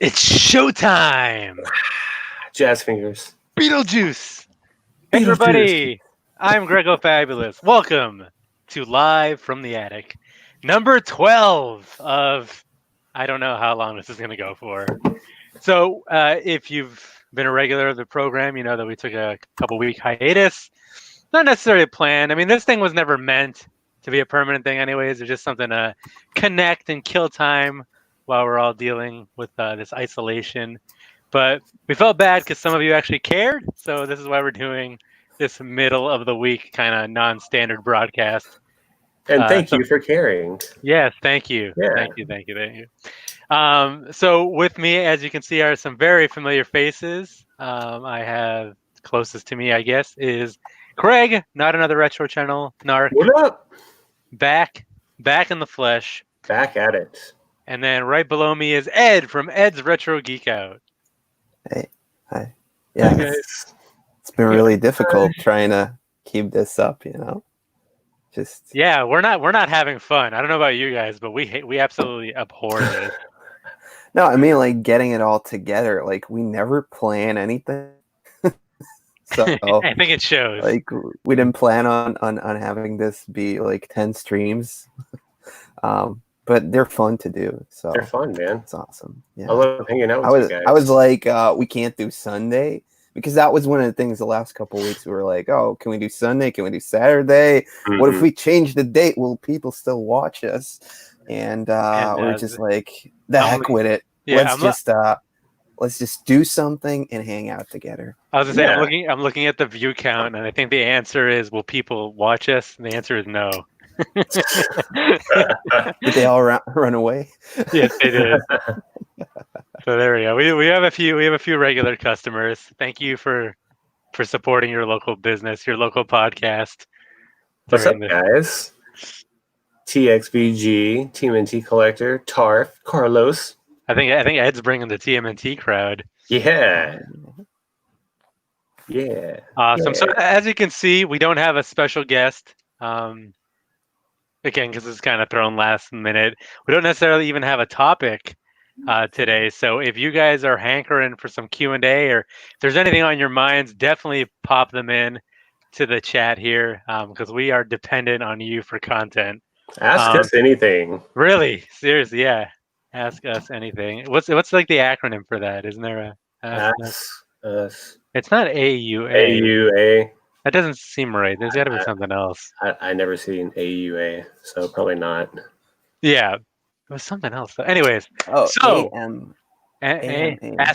It's showtime! Jazz fingers. Beetlejuice! Hey everybody! I'm Grego Fabulous. Welcome to Live from the Attic, number 12 of, I don't know how long this is going to go for. So if you've been a regular of the program, you know that we took a couple-week hiatus. Not necessarily planned. I mean, this thing was never meant to be a permanent thing anyways. It's just something to connect and kill time while we're all dealing with this isolation. But we felt bad because some of you actually cared. So this is why we're doing this middle of the week kind of non-standard broadcast. And thank you for caring. Yes, thank you. Yeah. Thank you. So with me, as you can see, are some very familiar faces. I have closest to me, I guess, is Craig, not another retro channel narc. What up? Back in the flesh. Back at it. And then right below me is Ed from Ed's Retro Geek Out. Hey, hi. Yeah, it's been really difficult trying to keep this up, you know. Yeah, we're not having fun. I don't know about you guys, but we absolutely abhor this. No, I mean like getting it all together. Like we never plan anything. So I think it shows. Like we didn't plan on having this be like 10 streams. But they're fun to do. So they're fun, man. It's awesome. Yeah. I love hanging out with you guys. I was like, we can't do Sunday because that was one of the things the last couple of weeks we were like, oh, can we do Sunday? Can we do Saturday? Mm-hmm. What if we change the date? Will people still watch us? And we're just like, the heck with it. Yeah, let's just do something and hang out together. I was gonna say, I'm looking at the view count, and I think the answer is, will people watch us? And the answer is no. Did they all run away? Yes, they did. So there we go. We have a few regular customers. Thank you for supporting your local business, your local podcast. What's up, guys? TXVG, TMNT Collector, Tarf, Carlos. I think Ed's bringing the TMNT crowd. Yeah. Awesome. Yeah. So as you can see, we don't have a special guest. Again, because it's kind of thrown last minute. We don't necessarily even have a topic today. So if you guys are hankering for some Q&A, or if there's anything on your minds, definitely pop them in to the chat here, because we are dependent on you for content. Ask us anything. Really? Seriously, yeah. Ask us anything. What's like the acronym for that? Isn't there a Ask us? It's not AUA. AUA. That doesn't seem right. There's got to be something else. I never seen AUA, so probably not. Yeah, it was something else. Anyways, ask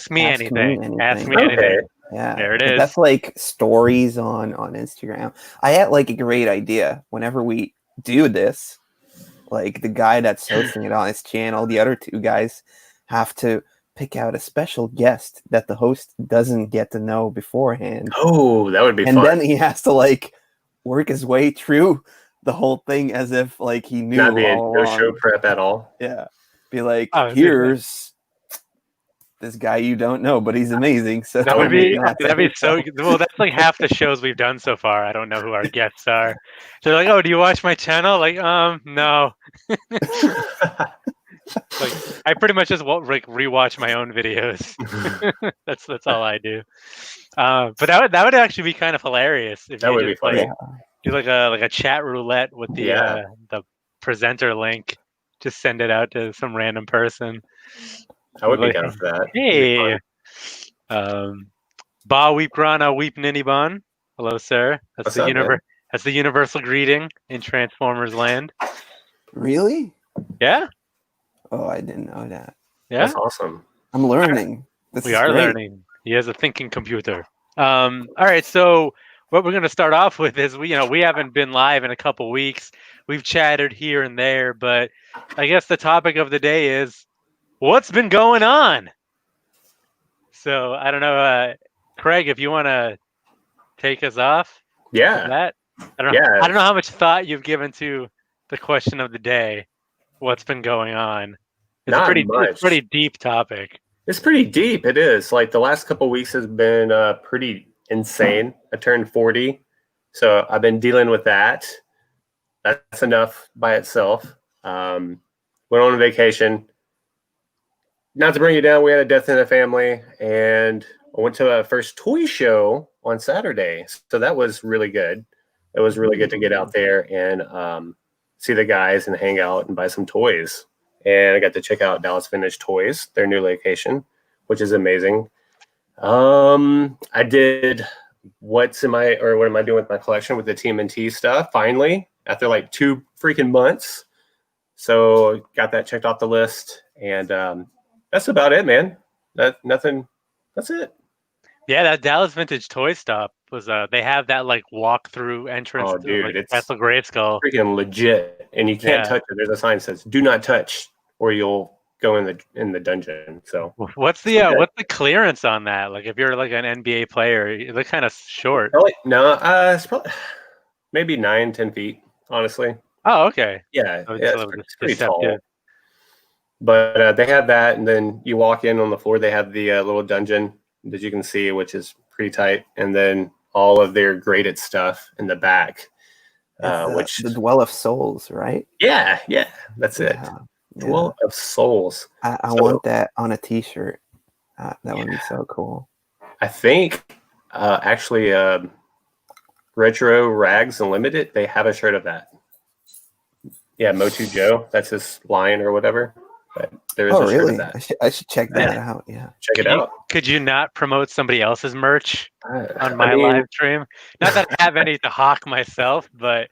me anything. Ask me anything. Yeah, there it is. That's like stories on Instagram. I had like a great idea. Whenever we do this, like the guy that's hosting it on his channel, the other two guys have to pick out a special guest that the host doesn't get to know beforehand. Oh, that would be fun. And then he has to like work his way through the whole thing as if like he knew. Not be no show prep at all. Yeah. Be like, here's this guy you don't know, but he's amazing. So that'd be so well. That's like half the shows we've done so far. I don't know who our guests are. They're like, oh, do you watch my channel? Like, no. Like, I pretty much just like rewatch my own videos. That's all I do. But that would actually be kind of hilarious if that you would just be funny. Do like a chat roulette with the presenter link. Just send it out to some random person. I would be down for that. Hey, Ba Weep Grana Weep Ninibon. Hello, sir. That's the universal greeting in Transformers land. Really? Yeah. Oh, I didn't know that. Yeah, that's awesome. I'm learning. We are learning. He has a thinking computer. All right, so what we're going to start off with is we haven't been live in a couple weeks. We've chatted here and there, but I guess the topic of the day is what's been going on. So I don't know, Craig, if you want to take us off. Yeah. That I don't know how much thought you've given to the question of the day. What's been going on? It's Not a much. pretty deep topic. It's pretty deep. It is. Like the last couple of weeks has been pretty insane. I turned 40, so I've been dealing with that. That's enough by itself. Went on vacation. not to bring you down, we had a death in the family, and I went to a first toy show on Saturday, so that was really good. It was really good to get out there and see the guys and hang out and buy some toys. And I got to check out Dallas Vintage Toys, their new location, which is amazing. I did what am I doing with my collection with the TMNT stuff finally after like 2 freaking months. So got that checked off the list, and that's about it, man. That's it. Yeah, that Dallas Vintage Toy Stop was they have that like walk-through entrance Oh, to dude, like it's Castle Grayskull. freaking legit, and you can't Yeah. touch it. There's a sign that says "Do not touch," or you'll go in the dungeon. So What's the clearance on that? Like if you're like an NBA player, you look kind of short. it's probably maybe 9-10 feet, honestly. Oh, okay. Yeah, So yeah, it's a little it's pretty tall. deceptive. But they have that, and then you walk in on the floor. They have the little dungeon that you can see, which is pretty tight, and then all of their graded stuff in the back. Which the Dwell of Souls, right? Yeah, that's it. Yeah. Dwell of Souls. I want that on a T-shirt. That would be so cool. I think actually Retro Rags Unlimited, they have a shirt of that. Yeah, Motu Joe, that's his line or whatever. But there is a shirt of that. I should check that out. Yeah, check it out. Could you not promote somebody else's merch on my live stream? Not that I have any to hawk myself, but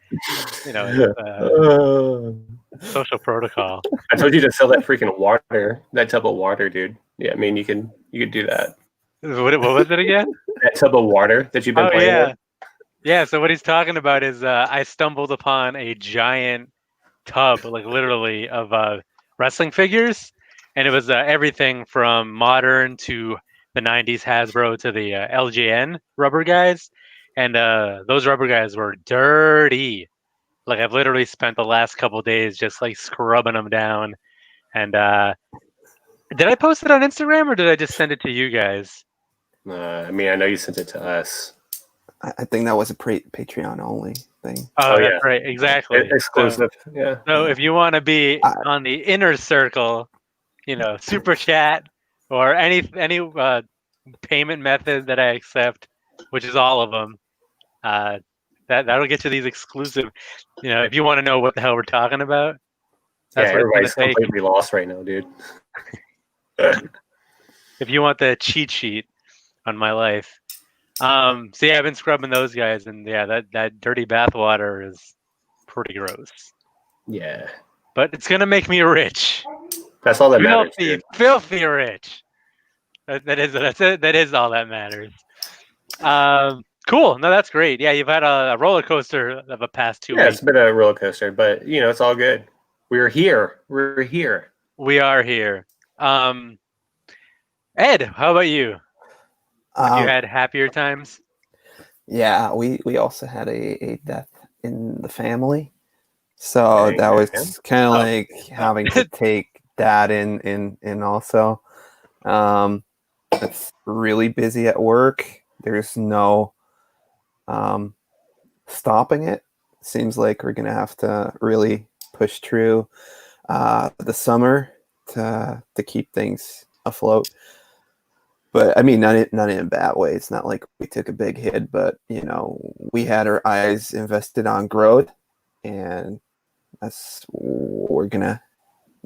social protocol. I told you to sell that freaking water, that tub of water, dude. Yeah, I mean you could do that. What was it again? That tub of water that you've been playing with. Yeah, so what he's talking about is I stumbled upon a giant tub, like literally, of wrestling figures, and it was everything from modern to the 90s Hasbro to the LJN rubber guys, and those rubber guys were dirty. Like I've literally spent the last couple days just like scrubbing them down. And did I post it on Instagram or did I just send it to you guys? I mean, I know you sent it to us. I think that was a Patreon only thing. Oh yeah, right, exactly. Exclusive. Yeah. So if you want to be on the inner circle, super chat or any payment method that I accept, which is all of them, that'll get you these exclusive. If you want to know what the hell we're talking about, that's what everybody's completely lost right now, dude. If you want the cheat sheet on my life. So yeah, I've been scrubbing those guys, and yeah, that dirty bathwater is pretty gross. Yeah, but it's gonna make me rich. That's all that matters. Filthy rich. That is all that matters. Cool. No, that's great. Yeah, you've had a roller coaster of the past 2 weeks. Yeah, it's been a roller coaster, but it's all good. We're here. We are here. Ed, how about you? Have you had happier times? Yeah, we also had a death in the family, so that was kind of like having to take that in also. It's really busy at work. There's no stopping it. Seems like we're gonna have to really push through the summer to keep things afloat. But I mean, not in a bad way. It's not like we took a big hit, but we had our eyes invested on growth, and that's what we're gonna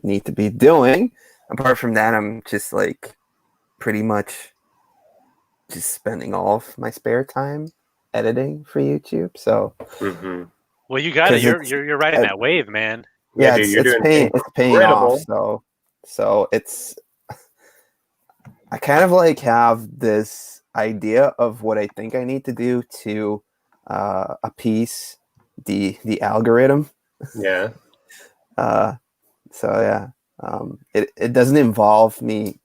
need to be doing. Apart from that, I'm just like pretty much just spending all of my spare time editing for YouTube. So, well, you got it. You're riding that wave, man. Yeah, it's paying off. So it's. I kind of like have this idea of what I think I need to do to appease the algorithm. Yeah. So yeah, it doesn't involve me,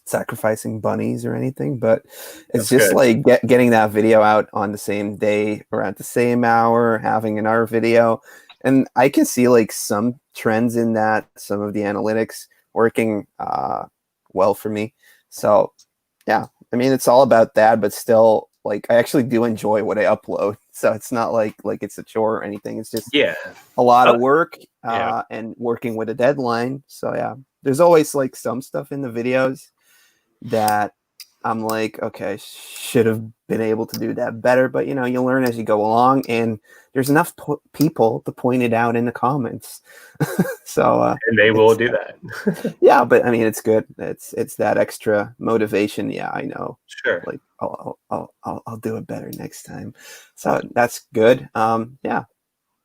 sacrificing bunnies or anything, but it's just like getting that video out on the same day or at the same hour, having another video, and I can see like some trends in that, some of the analytics working well for me. So yeah, I mean, it's all about that, but still, like, I actually do enjoy what I upload. So it's not like it's a chore or anything. It's just Yeah. a lot of work Yeah. and working with a deadline. So yeah, there's always like some stuff in the videos that I'm like, okay, should have been able to do that better. But you learn as you go along, and there's enough people to point it out in the comments. So and they will do that. yeah, but I mean, it's good. It's that extra motivation. Yeah, I know. Sure. Like I'll do it better next time. So that's good. Yeah.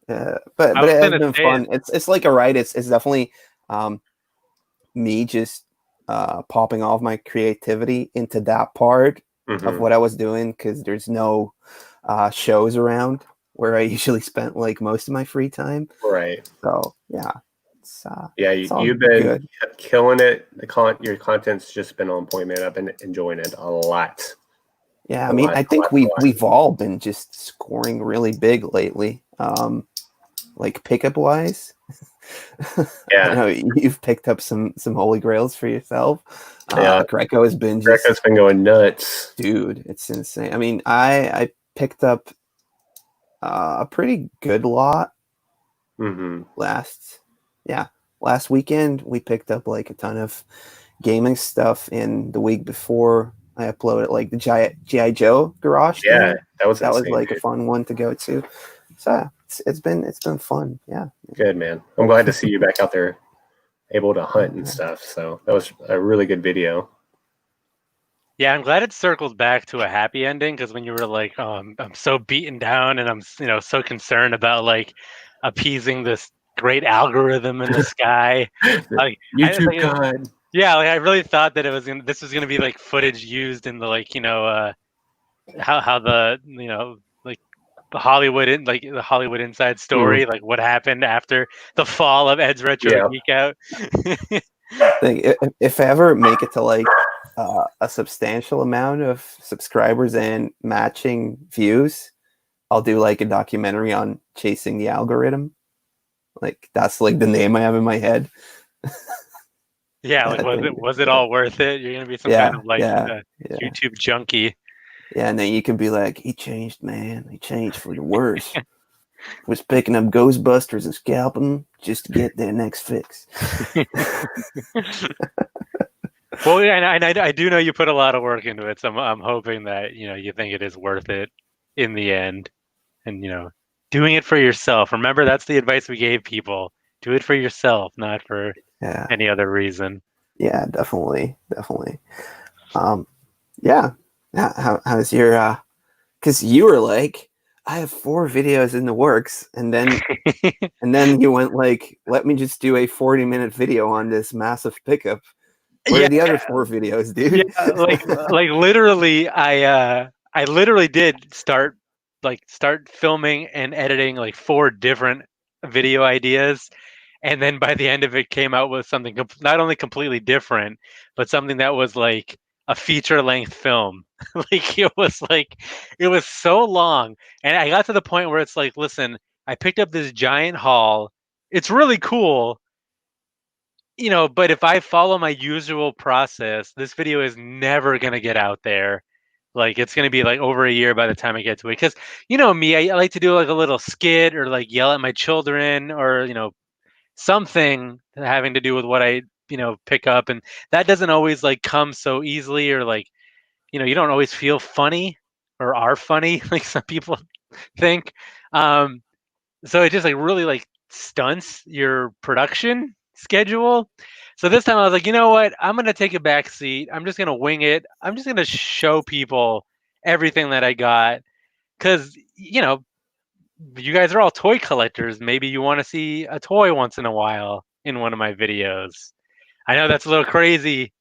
But I was it has gonna been say fun. It's like a ride. It's definitely me just popping off my creativity into that part of what I was doing, because there's no shows around where I usually spent like most of my free time. Right. So yeah, it's you've been good. killing it. Your content's just been on point, man. I've been enjoying it a lot. Yeah, I mean, I think we've all been just scoring really big lately. Like pickup wise. Yeah. I know you've picked up some holy grails for yourself. Yeah. Greco has been Greco's been going nuts. Dude, it's insane. I mean, I picked up a pretty good lot last weekend. We picked up like a ton of gaming stuff. In the week before, I uploaded like the G.I. Joe garage thing. That was like a fun one to go to. So it's been fun. Yeah. Good, man. I'm glad to see you back out there able to hunt and stuff. So that was a really good video. Yeah, I'm glad it circled back to a happy ending, because when you were like, "Oh, I'm so beaten down, and I'm so concerned about like appeasing this great algorithm in the sky," like YouTube God. Yeah, like I really thought that this was gonna be like footage used in the how the like the Hollywood Inside Story, like what happened after the fall of Ed's Retro Geek Out. If I ever make it to like a substantial amount of subscribers and matching views, I'll do like a documentary on chasing the algorithm. Like that's like the name I have in my head. Yeah, like was it all worth it? You're gonna be some kind of like YouTube junkie. Yeah, and then you can be like, he changed, man. He changed for the worse. Was picking up Ghostbusters and scalping them just to get their next fix. Well, and I do know you put a lot of work into it, so I'm hoping that you think it is worth it in the end, and doing it for yourself. Remember, that's the advice we gave people: do it for yourself, not for any other reason. Yeah, definitely. Yeah. How's your? Because you were like, I have 4 videos in the works, and then you went like, let me just do a 40-minute video on this massive pickup. Where are the other 4 videos, dude? Yeah, like literally, I literally did start filming and editing like 4 different video ideas, and then by the end of it came out with something not only completely different, but something that was like a feature-length film. It was so long, and I got to the point where it's like, listen, I picked up this giant haul. It's really cool, but if I follow my usual process, this video is never going to get out there. Like, it's going to be like over a year by the time I get to it. Because, me, I like to do like a little skit or like yell at my children or, something having to do with what I, pick up. And that doesn't always like come so easily, or like, you don't always feel funny or are funny like some people think. So it just like really like stunts your production schedule. So this time I was like, you know what? I'm gonna take a back seat. I'm just gonna wing it. I'm just gonna show people everything that I got, because you guys are all toy collectors. Maybe you want to see a toy once in a while in one of my videos. I know that's a little crazy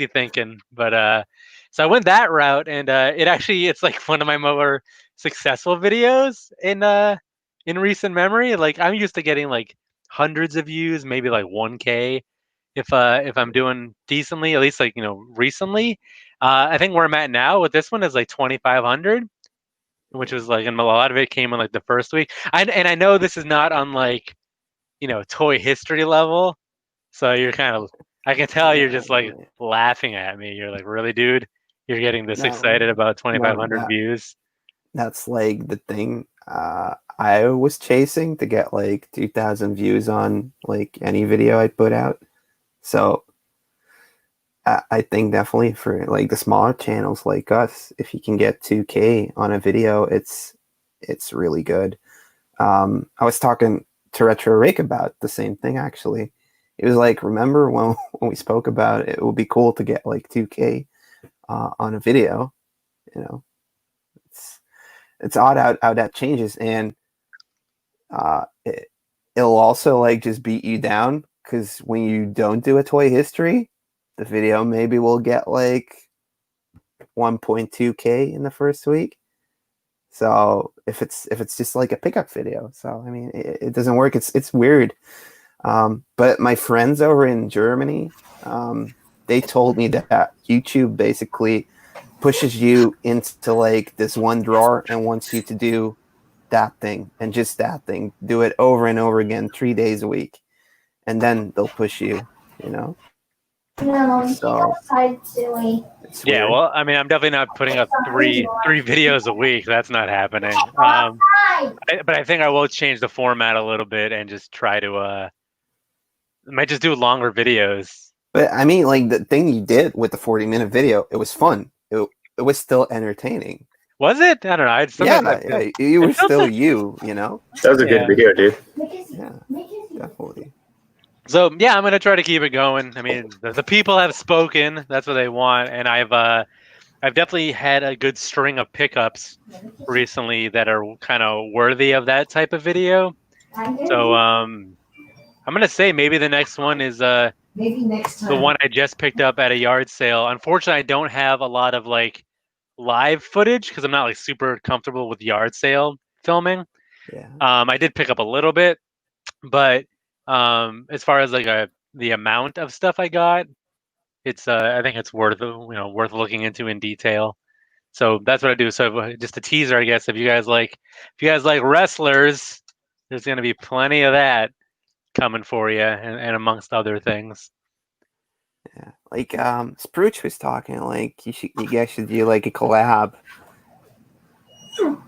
thinking, but so I went that route, and it's like one of my more successful videos in recent memory. Like, I'm used to getting like hundreds of views, maybe like 1K if I'm doing decently, at least like recently. I think where I'm at now with this one is like 2,500, which was like, and a lot of it came in like the first week. And I know this is not on like toy history level, so I can tell you're just like laughing at me. You're like, really, dude? You're getting this excited about 2,500 views? that's like the thing I was chasing to get like 2,000 views on like any video I put out. So I think definitely for like the smaller channels like us, if you can get 2K on a video, it's really good. I was talking to Retro Rick about the same thing actually. It was like, remember when we spoke about it would be cool to get like 2K on a video, you know. It's odd how that changes, and it'll also like just beat you down because when you don't do a toy history, the video maybe will get like 1.2K in the first week. So if it's just like a pickup video, so I mean it doesn't work. It's weird. But my friends over in Germany, they told me that YouTube basically pushes you into like this one drawer and wants you to do that thing and just that thing. Do it over and over again, 3 days a week, and then they'll push you. You know. No, So it's Yeah, weird. well, I mean, I'm definitely not putting up three videos a week. That's not happening. But I think I will change the format a little bit and just try to might just do longer videos. But I mean, like the thing you did with the 40-minute video, it was fun. It was still entertaining. Was it? I don't know. Yeah, you were still you know? That was a good video, dude. Yeah, definitely. So yeah, I'm gonna try to keep it going. I mean, the people have spoken. That's what they want, and I've definitely had a good string of pickups recently that are kind of worthy of that type of video. So I'm gonna say maybe the next one is maybe next time. the one I just picked up at a yard sale. Unfortunately, I don't have a lot of like live footage because I'm not like super comfortable with yard sale filming. Yeah. I did pick up a little bit, but as far as like the amount of stuff I got, it's I think it's worth looking into in detail. So that's what I do. So just a teaser, I guess. If you guys like wrestlers, there's gonna be plenty of that coming for you, and amongst other things. Yeah. Like Spruch was talking, like you guys should do like a collab. Oh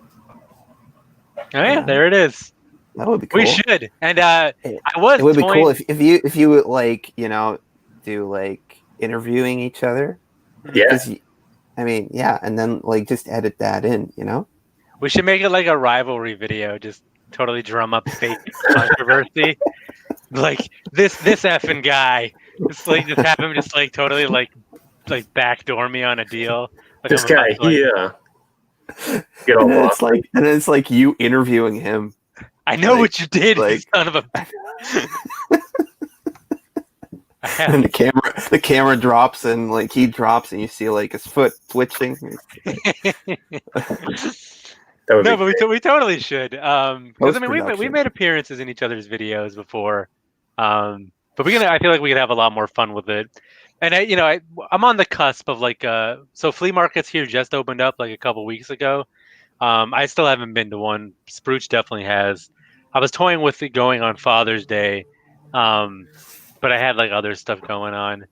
yeah, there it is. That would be cool. We should. And It toying... would be cool if you would like, you know, do like interviewing each other. Yeah. I mean, yeah, and then like just edit that in, you know? We should make it like a rivalry video, just totally drum up fake controversy. Like this effing guy. Just have him just like totally like backdoor me on a deal. Like This guy, get all and it's like you interviewing him. I know what you did, you son of a. And the camera drops and like he drops and you see like his foot twitching. No, but we totally should. Because I mean we made appearances in each other's videos before. But I feel like we could have a lot more fun with it. And I'm on the cusp of like so flea markets here just opened up like a couple weeks ago. I still haven't been to one. Spruch definitely has. I was toying with it going on Father's Day, but I had like other stuff going on.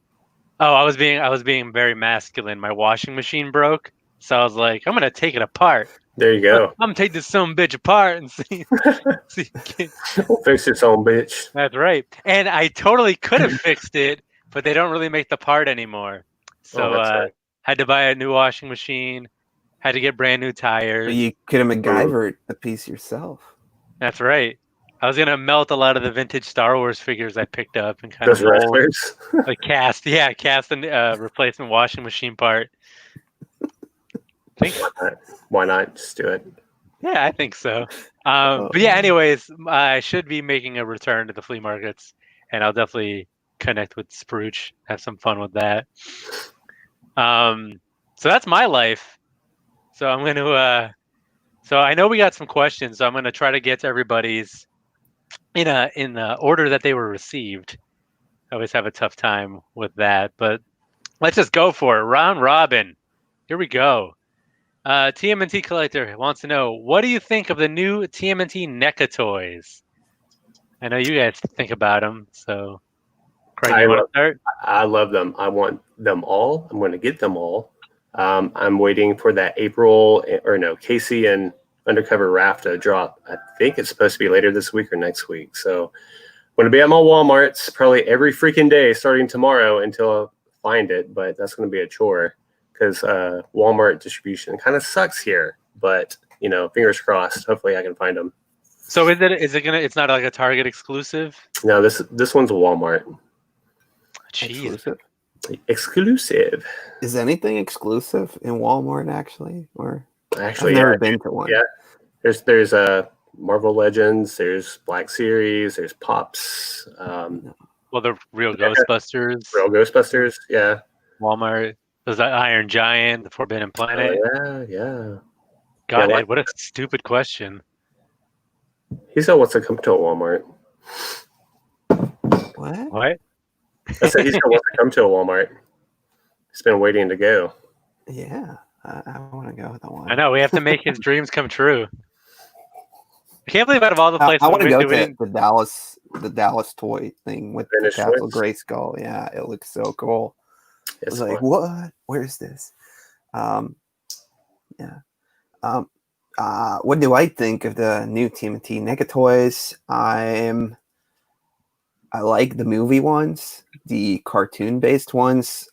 Oh, I was being very masculine. My washing machine broke, so I was like, I'm gonna take it apart. There you go. I'm gonna take this some bitch apart and see. We'll fix this own bitch. That's right. And I totally could have fixed it, but they don't really make the part anymore. So right. had to buy a new washing machine. Had to get brand new tires. But you could have MacGyvered a piece yourself. That's right. I was gonna melt a lot of the vintage Star Wars figures I picked up and kind Those of mold, wrestlers. like cast a replacement washing machine part. Why not? Just do it. Yeah, I think so. But yeah, anyways, I should be making a return to the flea markets, and I'll definitely connect with Spruch, have some fun with that. So that's my life. So I'm going to. So I know we got some questions, so I'm going to try to get to everybody's in the order that they were received. I always have a tough time with that, but let's just go for it. Round robin. Here we go. TMNT Collector wants to know, what do you think of the new TMNT NECA toys? I know you guys think about them, so Craig, you want to start? I love them. I want them all. I'm going to get them all. I'm waiting for that Casey and Undercover Raft to drop. I think it's supposed to be later this week or next week. So I'm going to be at my Walmarts probably every freaking day starting tomorrow until I find it. But that's going to be a chore because Walmart distribution kind of sucks here. But, fingers crossed. Hopefully I can find them. So it's not like a Target exclusive? No, this one's a Walmart. Jeez. Exclusive. Is anything exclusive in Walmart actually? Or Actually, I've never been to one. Yeah. There's Marvel Legends, there's Black Series, there's Pops. Well, the real Ghostbusters. Real Ghostbusters, yeah. Walmart. There's that Iron Giant, the Forbidden Planet. Oh, yeah. God, Yeah, Ed, what a stupid question. He said wants to come to a Walmart. What? I said he still wants to come to a Walmart. He's been waiting to go. Yeah, I want to go with the one. I know, we have to make his dreams come true. I can't believe out of all the places I want to go to didn't... the Dallas toy thing with the Castle Grayskull. Yeah, it looks so cool. I was like, what? Where's this? Yeah. What do I think of the new TMNT NECA toys? I like the movie ones, the cartoon-based ones.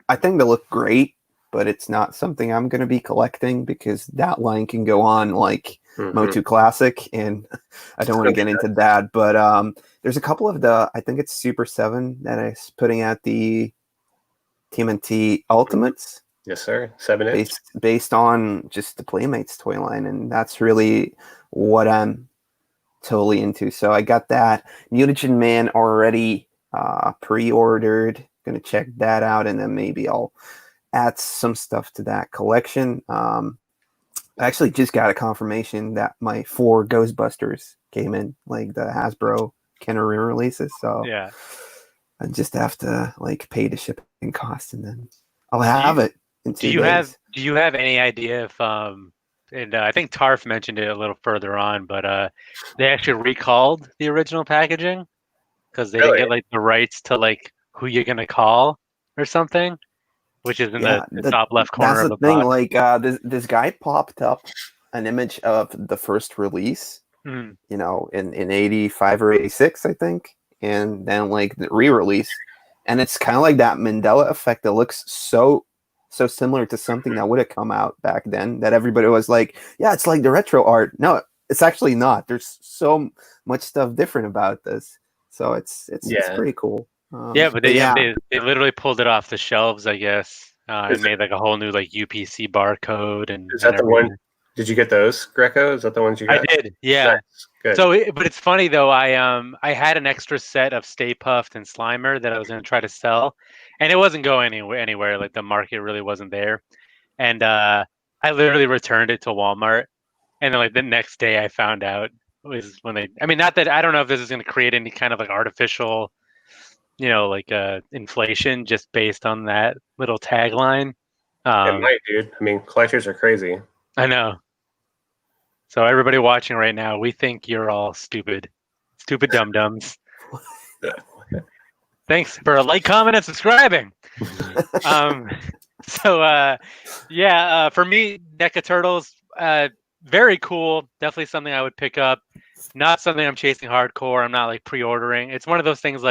I think they look great, but it's not something I'm going to be collecting because that line can go on like Motu Classic, and I don't want to get into that. But there's a couple of I think it's Super 7 that is putting out the TMNT Ultimates. Yes, sir. 7-inch. Based on just the Playmates toy line, and that's really what I'm totally into. So I got that Mutagen Man already pre-ordered. Gonna check that out, and then maybe I'll add some stuff to that collection. I actually just got a confirmation that my 4 Ghostbusters came in, like the Hasbro Kenner releases. So yeah, I just have to pay the shipping cost, and then I'll have it. Do you have any idea if and I think Tarf mentioned it a little further on, but they actually recalled the original packaging because they didn't get the rights to who you're gonna call or something, which is in the top left corner of the thing. This guy popped up an image of the first release, in 85 or 86, I think, and then the re-release, and it's kind of like that Mandela effect. It looks so similar to something that would have come out back then that everybody was like, yeah, it's like the retro art. No, it's actually not. There's so much stuff different about this. So it's pretty cool. But they literally pulled it off the shelves, I guess, and made a whole new UPC barcode. And is that the one? Did you get those, Greco? Is that the ones you got? I did, yeah. Nice. Good. So, but it's funny though. I had an extra set of Stay Puft and Slimer that I was going to try to sell, and it wasn't going anywhere. Like the market really wasn't there, and I literally returned it to Walmart, and then the next day I found out was when they. I mean, not that I don't know if this is going to create any kind of artificial, inflation just based on that little tagline. It might, dude. I mean, collectors are crazy. I know. So everybody watching right now, we think you're all stupid dum-dums. Thanks for a like, comment, and subscribing. For me, NECA Turtles, very cool. Definitely something I would pick up. Not something I'm chasing hardcore. I'm not pre-ordering. It's one of those things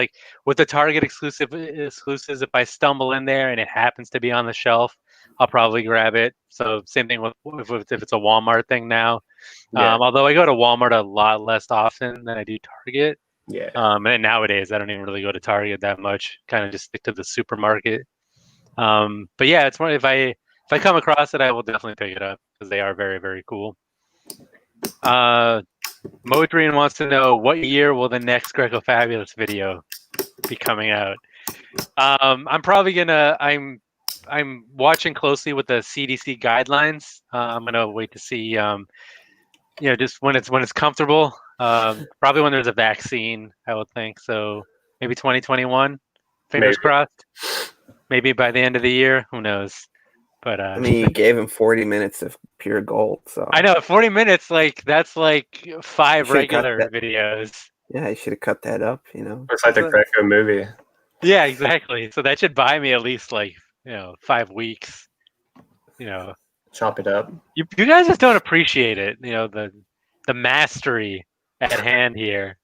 with the Target exclusives. If I stumble in there and it happens to be on the shelf, I'll probably grab it. So same thing if it's a Walmart thing now. Yeah. Although I go to Walmart a lot less often than I do Target. Yeah. And nowadays I don't even really go to Target that much. Kind of just stick to the supermarket. But yeah, it's one. If I come across it, I will definitely pick it up because they are very, very cool. Modrian wants to know what year will the next Greco Fabulous video be coming out. I'm probably gonna. I'm watching closely with the CDC guidelines. I'm gonna wait to see, just when it's comfortable. Probably when there's a vaccine, I would think. So maybe 2021. Fingers crossed. Maybe by the end of the year. Who knows? But you gave him 40 minutes of pure gold. So I know 40 minutes. That's 5 regular videos. Yeah, you should have cut that up. It's like the Greco movie. Yeah, exactly. So that should buy me at least 5 weeks. chop it up. You guys just don't appreciate it. The mastery at hand here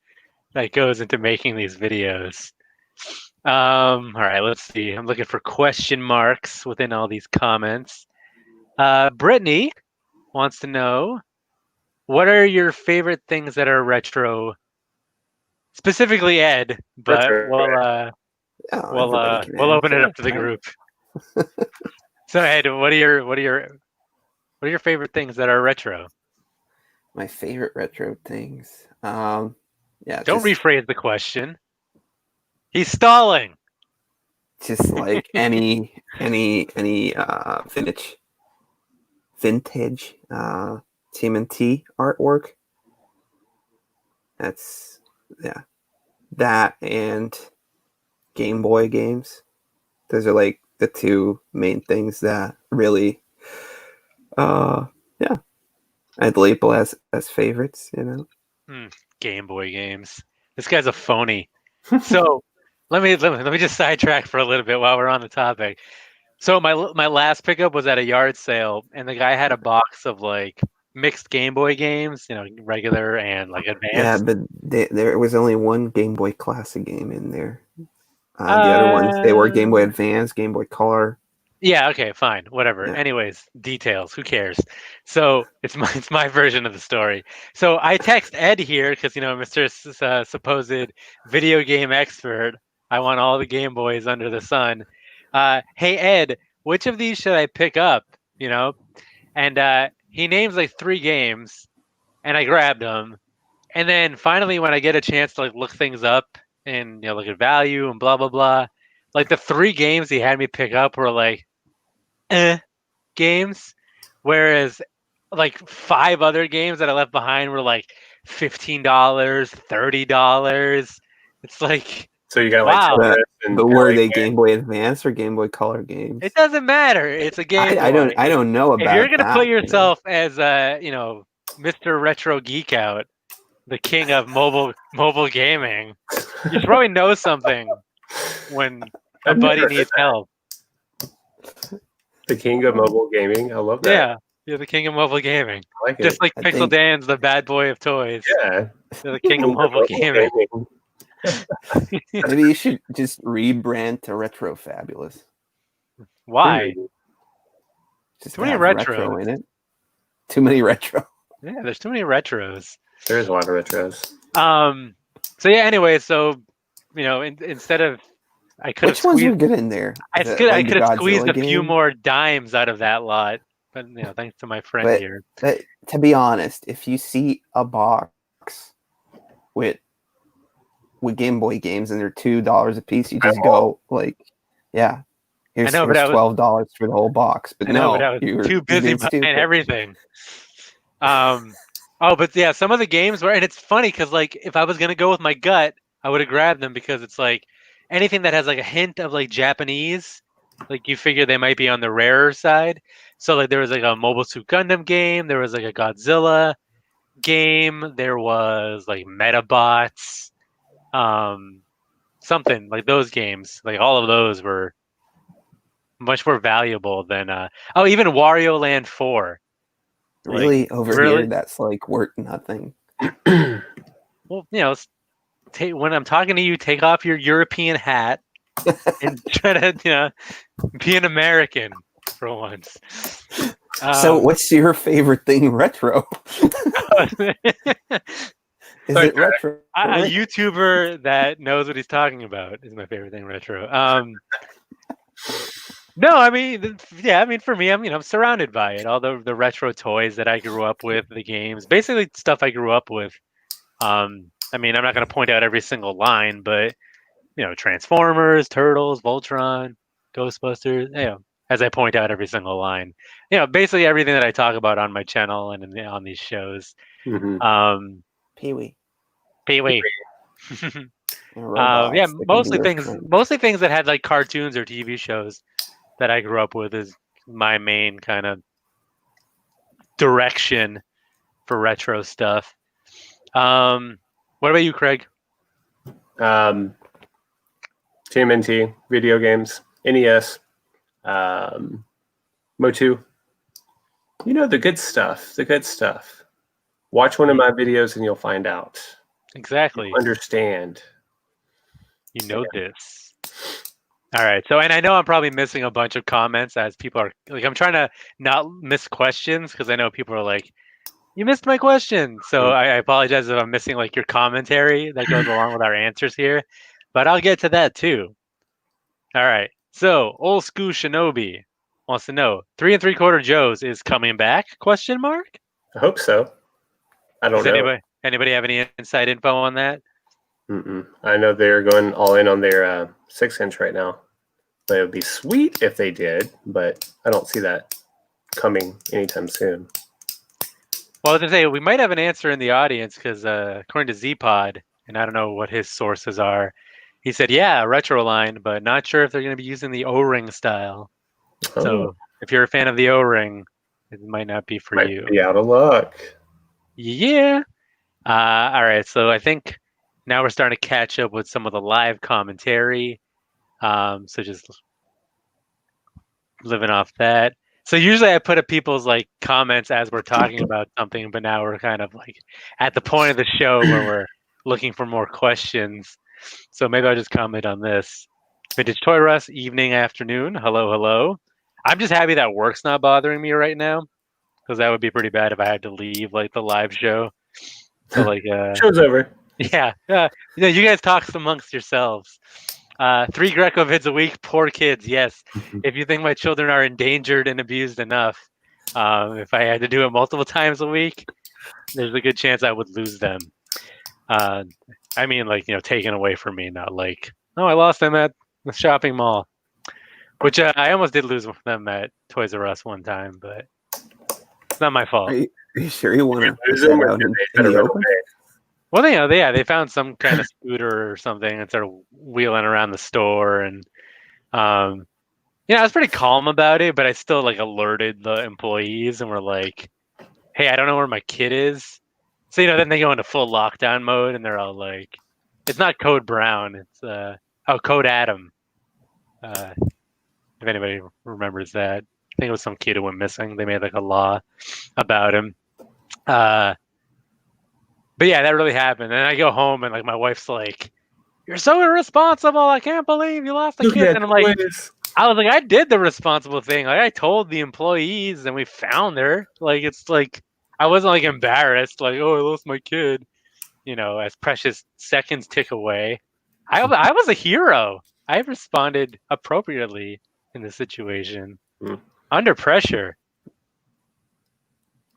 that goes into making these videos. All right, let's see. I'm looking for question marks within all these comments. Brittany wants to know, what are your favorite things that are retro? Specifically Ed, but Retro. we'll open it up to the group. So Ed, what are your favorite things that are retro? My favorite retro things. Don't rephrase the question. He's stalling. Just like any vintage TMNT artwork. That's that and Game Boy games. Those are like the two main things that really I'd label as favorites, Game Boy games. This guy's a phony. So let me just sidetrack for a little bit while we're on the topic. So my last pickup was at a yard sale, and the guy had a box of like mixed Game Boy games, regular and like advanced. Yeah, but there was only one Game Boy Classic game in there. The other ones, they were Game Boy Advance, Game Boy Color. Yeah, okay, fine, whatever. Yeah. Anyways, details, who cares? So it's my version of the story. So I text Ed here because Mr. Supposed video game expert. I want all the Game Boys under the sun. Hey Ed, which of these should I pick up? And he names like 3 games, and I grabbed them. And then finally, when I get a chance to like look things up and look at value and blah blah blah, like the 3 games he had me pick up were like games, whereas like 5 other games that I left behind were like $15, $30. It's like, So you got wow. like but were they Game Boy Advance or Game Boy Color games? It doesn't matter. It's a Game Boy. I don't know about. If you're gonna put yourself as Mr. Retro Geek Out, the king of mobile gaming, you probably know something when a buddy needs help. The king of mobile gaming. I love that. Yeah, you're the king of mobile gaming. I like Just it. like Pixel Dan's the bad boy of toys. Yeah. You're the king of mobile gaming. Maybe you should just rebrand to Retro Fabulous. Why? Just Too many retro in it. Too many retro. Yeah, there's too many retros. There is a lot of retros. So yeah. Anyway, so instead of I could Which ones were good in there? I could have squeezed a few more dimes out of that lot, but thanks to my friend here. But to be honest, if you see a box with Game Boy games and they're $2 a piece, you just go like, yeah, here's $12 for the whole box. But but I was too busy buying everything. But yeah, some of the games were, and it's funny because like if I was gonna go with my gut, I would have grabbed them because it's like anything that has like a hint of like Japanese, like you figure they might be on the rarer side. So like there was like a Mobile Suit Gundam game, there was like a Godzilla game, there was like Metabots, something like those games. Like all of those were much more valuable than even Wario Land 4. Really, like, over here, that's like worth nothing. Well, when I'm talking to you, take off your European hat and try to, be an American for once. So, what's your favorite thing retro? Is it retro? A YouTuber that knows what he's talking about is my favorite thing retro. No, I mean, for me, I'm surrounded by it. All the retro toys that I grew up with, the games, basically stuff I grew up with. I'm not going to point out every single line, but Transformers, Turtles, Voltron, Ghostbusters. As I point out every single line, basically everything that I talk about on my channel and on these shows. Mm-hmm. Pee-wee. Mostly things that had like cartoons or TV shows that I grew up with is my main kind of direction for retro stuff. What about you, Craig? TMNT, video games, NES, Motu, You know, the good stuff. The good stuff. Watch one of my videos and you'll find out. Exactly. You'll understand. You know this. All right. So, and I know I'm probably missing a bunch of comments as people are like, I'm trying to not miss questions because I know people are like, you missed my question. So I apologize if I'm missing like your commentary that goes along with our answers here, but I'll get to that too. All right. So old school Shinobi wants to know 3 3/4 Joe's is coming back? Question mark. I hope so. I don't Does know. anybody have any inside info on that? I know they're going all in on their 6-inch right now. But it would be sweet if they did, but I don't see that coming anytime soon. Well, I was gonna say we might have an answer in the audience because according to Zpod, and I don't know what his sources are, he said, "Yeah, retro line, but not sure if they're going to be using the O-ring style." Oh, So if you're a fan of the O-ring, it might not be for might you. be out of luck. Yeah. All right. So I think now we're starting to catch up with some of the live commentary. So just living off that. So usually I put up people's like comments as we're talking about something, but now we're kind of like at the point of the show where we're looking for more questions. So maybe I'll just comment on this. Vintage Toy Russ, evening, afternoon. Hello, hello. I'm just happy that work's not bothering me right now, because that would be pretty bad if I had to leave like the live show. So like, Show's over. yeah, you guys talk amongst yourselves. 3 Greco vids a week, poor kids. Yes, if you think my children are endangered and abused enough, if I had to do it multiple times a week, there's a good chance I would lose them. I mean, like, taken away from me, not like, oh, I lost them at the shopping mall, which I almost did lose them at Toys R Us one time, but it's not my fault. Are you sure you want to Lose put them that or out did in they better the run open? away? Well, they found some kind of scooter or something and started wheeling around the store, and I was pretty calm about it, but I still like alerted the employees and were like, "Hey, I don't know where my kid is." So then they go into full lockdown mode, and they're all like, "It's not Code Brown, it's Code Adam." If anybody remembers that, I think it was some kid who went missing. They made like a law about him. But yeah, that really happened. And I go home and like my wife's like, "You're so irresponsible. I can't believe you lost the Look kid." at And I'm like, toys. I was like, I did the responsible thing. Like I told the employees and we found her. Like it's like I wasn't like embarrassed, like, oh, I lost my kid. As precious seconds tick away. I was a hero. I responded appropriately in the situation. Under pressure.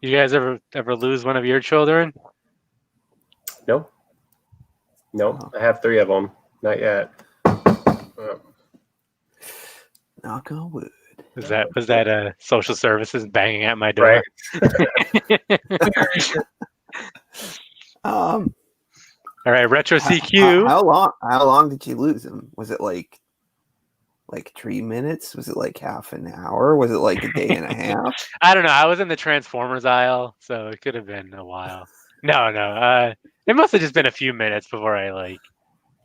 You guys ever lose one of your children? No. I have 3 of them. Not yet. Knock on wood. Was that social services banging at my door? Right. All right, Retro CQ. How long did you lose him? Was it like 3 minutes? Was it like half an hour? Was it like a day and a half? I don't know. I was in the Transformers aisle, so it could have been a while. No. It must have just been a few minutes before I like.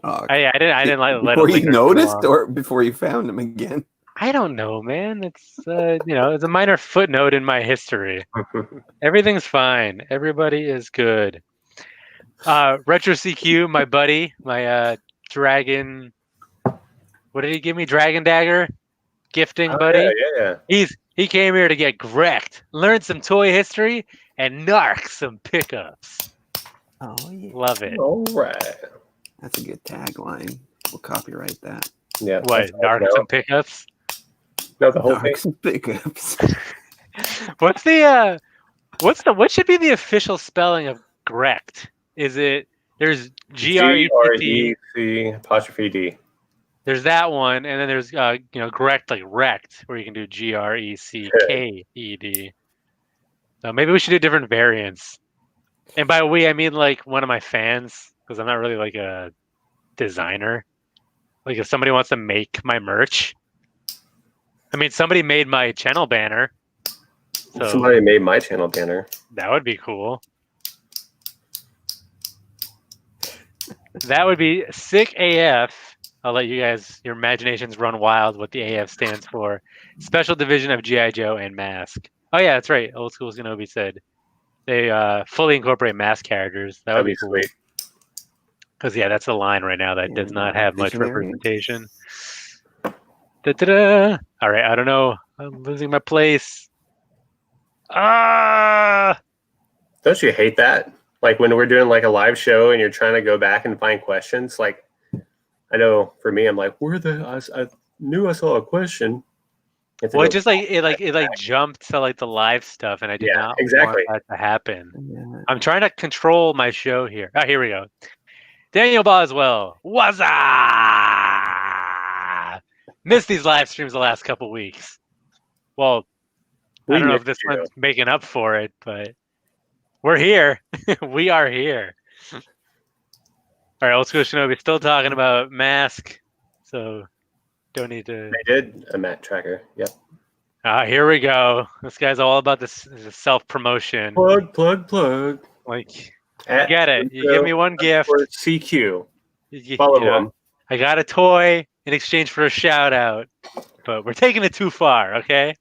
I didn't like let it before you linger too noticed, long. or before you found him again. I don't know, man. It's it's a minor footnote in my history. Everything's fine. Everybody is good. Retro CQ, my buddy, my dragon. What did he give me? Dragon Dagger gifting buddy. Yeah. He came here to get wrecked, learn some toy history, and narc some pickups. Oh yeah, Love it. All right. that's a good tagline. We'll copyright that. Yeah. What? Narc some pickups? No, the whole thing. Some pickups. What should be the official spelling of Grecht? Is it there's GRECT? G-R-E-C''D. There's that one, and then there's Grecht, like wrecked, where you can do GRECKED. So maybe we should do different variants. And by we, I mean like one of my fans, because I'm not really like a designer. Like if somebody wants to make my merch, I mean somebody made my channel banner, so Somebody made my channel banner. that would be cool. That would be sick AF. I'll let you guys, your imaginations run wild what the AF stands for. Special Division of G.I. Joe and Mask. Oh yeah, that's right. Old School Shinobi said they fully incorporate mask characters. That would That'd be be cool. sweet. Because yeah, that's a line right now that does not have much Visionary. representation. Da-da-da. All right, I don't know. I'm losing my place. Ah! Don't you hate that? Like when we're doing like a live show and you're trying to go back and find questions. Like I know for me, I'm like, I knew I saw a question. Well, it just it jumped to like the live stuff, and I did Yeah, not exactly. want that to happen. Yeah. I'm trying to control my show here. Oh, here we go. Daniel Boswell, what's up? Missed these live streams the last couple weeks. Well, I don't know if this one's making up for it, but we're here. We are here. All right, Old School Shinobi still talking about mask, so don't need to. They did a Matt tracker. Yep. Here we go. This guy's all about this self-promotion. Plug. Like, you get it. You give me one gift. Or CQ. You Follow know, them. I got a toy in exchange for a shout out, but we're taking it too far, okay?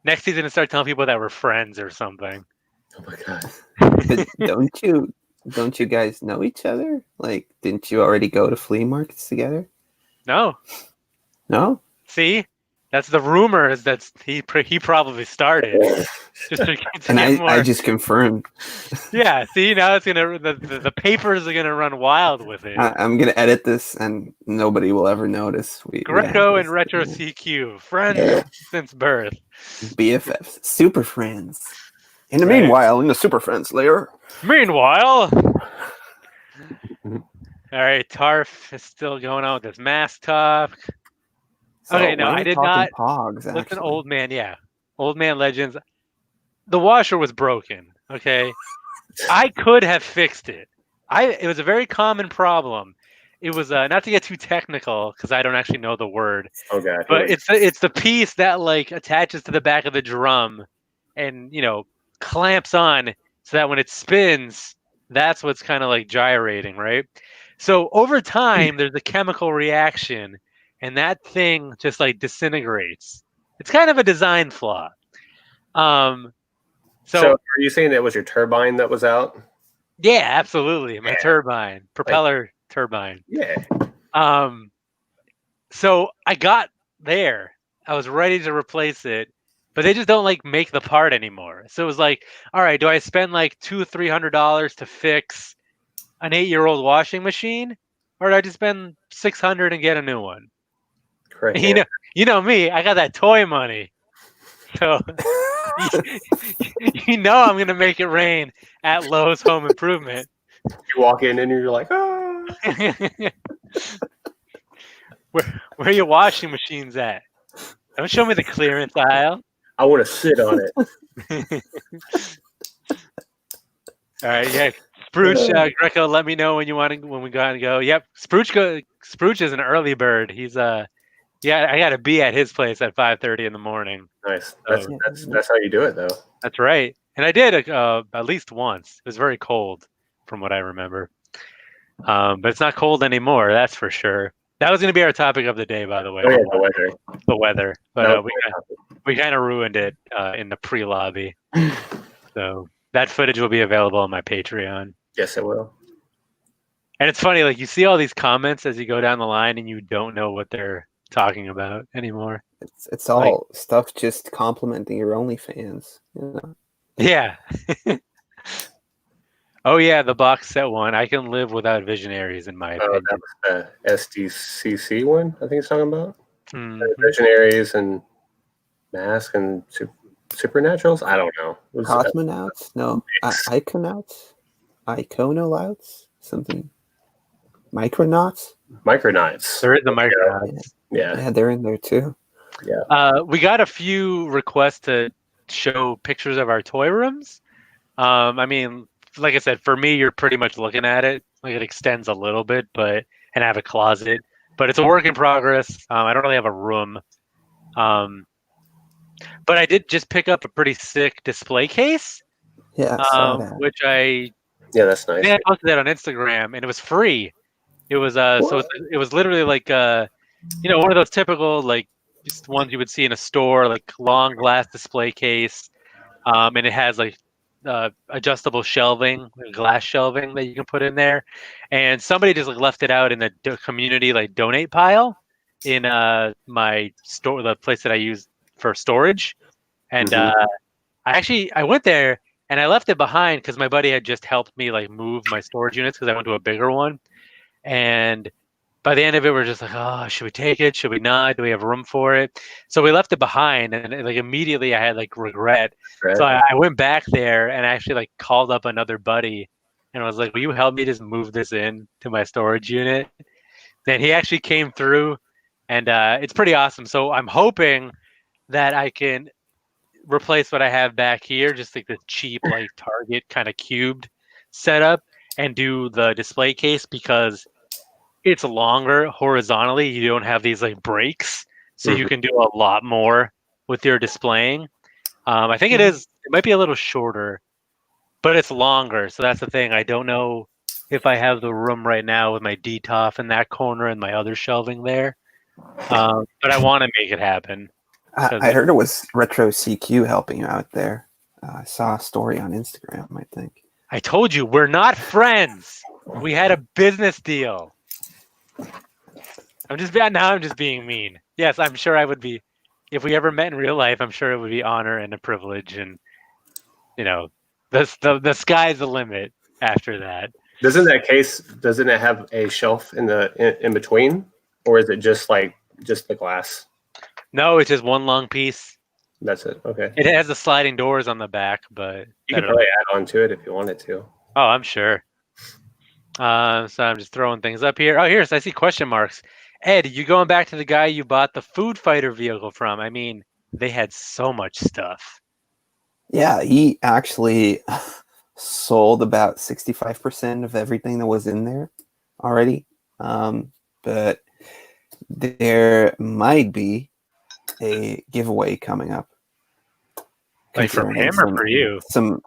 Next season, to start telling people that we're friends or something. Oh my god. But don't you guys know each other? Like, didn't you already go to flea markets together? No. See, that's the rumors that he probably started. Just to And get more. I just confirmed. Yeah. See, now it's gonna the papers are gonna run wild with it. I'm gonna edit this, and nobody will ever notice. Greco and Retro CQ, friends since birth. BFFs, super friends. In the meanwhile, in the Super Friends layer. Meanwhile, all right, Tarf is still going on with this mask talk. So Okay, no, I did not. Pogs, Listen, old man, Old Man Legends. The washer was broken, okay? I could have fixed it. It was a very common problem. It was, not to get too technical, because I don't actually know the word. Oh god. But it's the piece that, like, attaches to the back of the drum and, clamps on so that when it spins, that's what's kind of, like, gyrating, right? So over time, there's a chemical reaction, and that thing just like disintegrates. It's kind of a design flaw. So are you saying it was your turbine that was out? Yeah, absolutely. My turbine, propeller turbine. Yeah. So I got there. I was ready to replace it, but they just don't like make the part anymore. So it was like, all right, do I spend like $200-300 to fix an 8-year-old washing machine, or do I just spend $600 and get a new one? Correct. You know me. I got that toy money, so I'm gonna make it rain at Lowe's Home Improvement. You walk in and you're like, oh. Where are your washing machines at? Don't show me the clearance aisle. I want to sit on it. All right, yeah. Spruce, Greco, let me know when we gotta go. Yep, Spruce is an early bird. He's I got to be at his place at 5:30 in the morning. Nice. That's how you do it, though. That's right. And I did at least once. It was very cold, from what I remember. But it's not cold anymore. That's for sure. That was going to be our topic of the day, by the way. Oh, yeah, the weather. The weather. But we kind of ruined it in the pre-lobby. So that footage will be available on my Patreon. Yes, it will. And it's funny, like you see all these comments as you go down the line, and you don't know what they're talking about anymore. It's all stuff just complimenting your OnlyFans. Yeah. Oh yeah, the box set one. I can live without Visionaries in my opinion. That was the SDCC one, I think it's talking about. Mm-hmm. Visionaries and Mask and Supernaturals? I don't know. Cosmonauts? No. Iconauts? Iconauts? Something. Micronauts? Micronauts. There is a Micronauts. Yeah, they're in there too. Yeah. We got a few requests to show pictures of our toy rooms. I mean, like I said, for me, you're pretty much looking at it. Like it extends a little bit, and I have a closet, but it's a work in progress. I don't really have a room. But I did just pick up a pretty sick display case. Yeah, I saw that. Which yeah, that's nice. I posted that on Instagram, and it was free. It was so it was literally like one of those typical like just ones you would see in a store, like long glass display case. and it has like adjustable shelving, glass shelving that you can put in there. And somebody just like left it out in the community like donate pile in my store, the place that I use for storage. And I went there and I left it behind because my buddy had just helped me like move my storage units because I went to a bigger one. And by the end of it, we're just like, oh, should we take it? Should we not? Do we have room for it? So we left it behind, and like immediately I had like regret. So I went back there and I actually like called up another buddy, and I was like, will you help me just move this in to my storage unit? Then he actually came through, and it's pretty awesome. So I'm hoping that I can replace what I have back here, just like the cheap like Target kind of cubed setup, and do the display case because it's longer horizontally. You don't have these like breaks, so you can do a lot more with your displaying. I think it might be a little shorter, but it's longer. So that's the thing. I don't know if I have the room right now with my DTOF in that corner and my other shelving there. But I want to make it happen. I heard it was Retro CQ helping you out there. I saw a story on Instagram, I think. I told you, we're not friends. We had a business deal. I'm just being mean. Yes, I'm sure I would be. If we ever met in real life, I'm sure it would be honor and a privilege, and the sky's the limit after that. Doesn't it have a shelf in between, or is it just the glass? No, it's just one long piece. That's it. Okay. It has the sliding doors on the back, but you could probably add on to it if you wanted to. Oh, I'm sure. So I'm just throwing things up here. Oh, I see question marks. Ed, you going back to the guy you bought the Food Fighter vehicle from? I mean, they had so much stuff. Yeah, he actually sold about 65% of everything that was in there already. But there might be a giveaway coming up. Like from him or for you? Some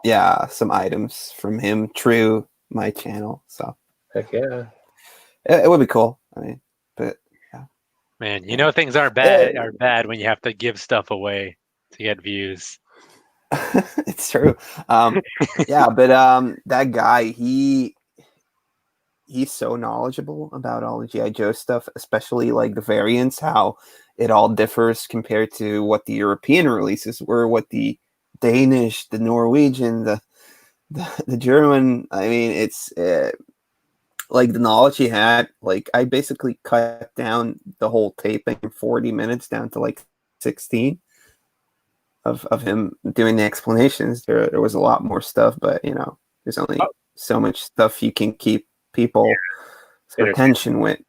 items from him through my channel. So heck yeah. It would be cool. I mean, but yeah. Man, things aren't bad when you have to give stuff away to get views. It's true. Yeah, but that guy, he's so knowledgeable about all the G.I. Joe stuff, especially like the variants, how it all differs compared to what the European releases were, what the Danish, the Norwegian, the German. I mean, it's like the knowledge he had. Like I basically cut down the whole taping from 40 minutes down to like 16 of him doing the explanations. There was a lot more stuff, but there's only so much stuff you can keep people's attention with.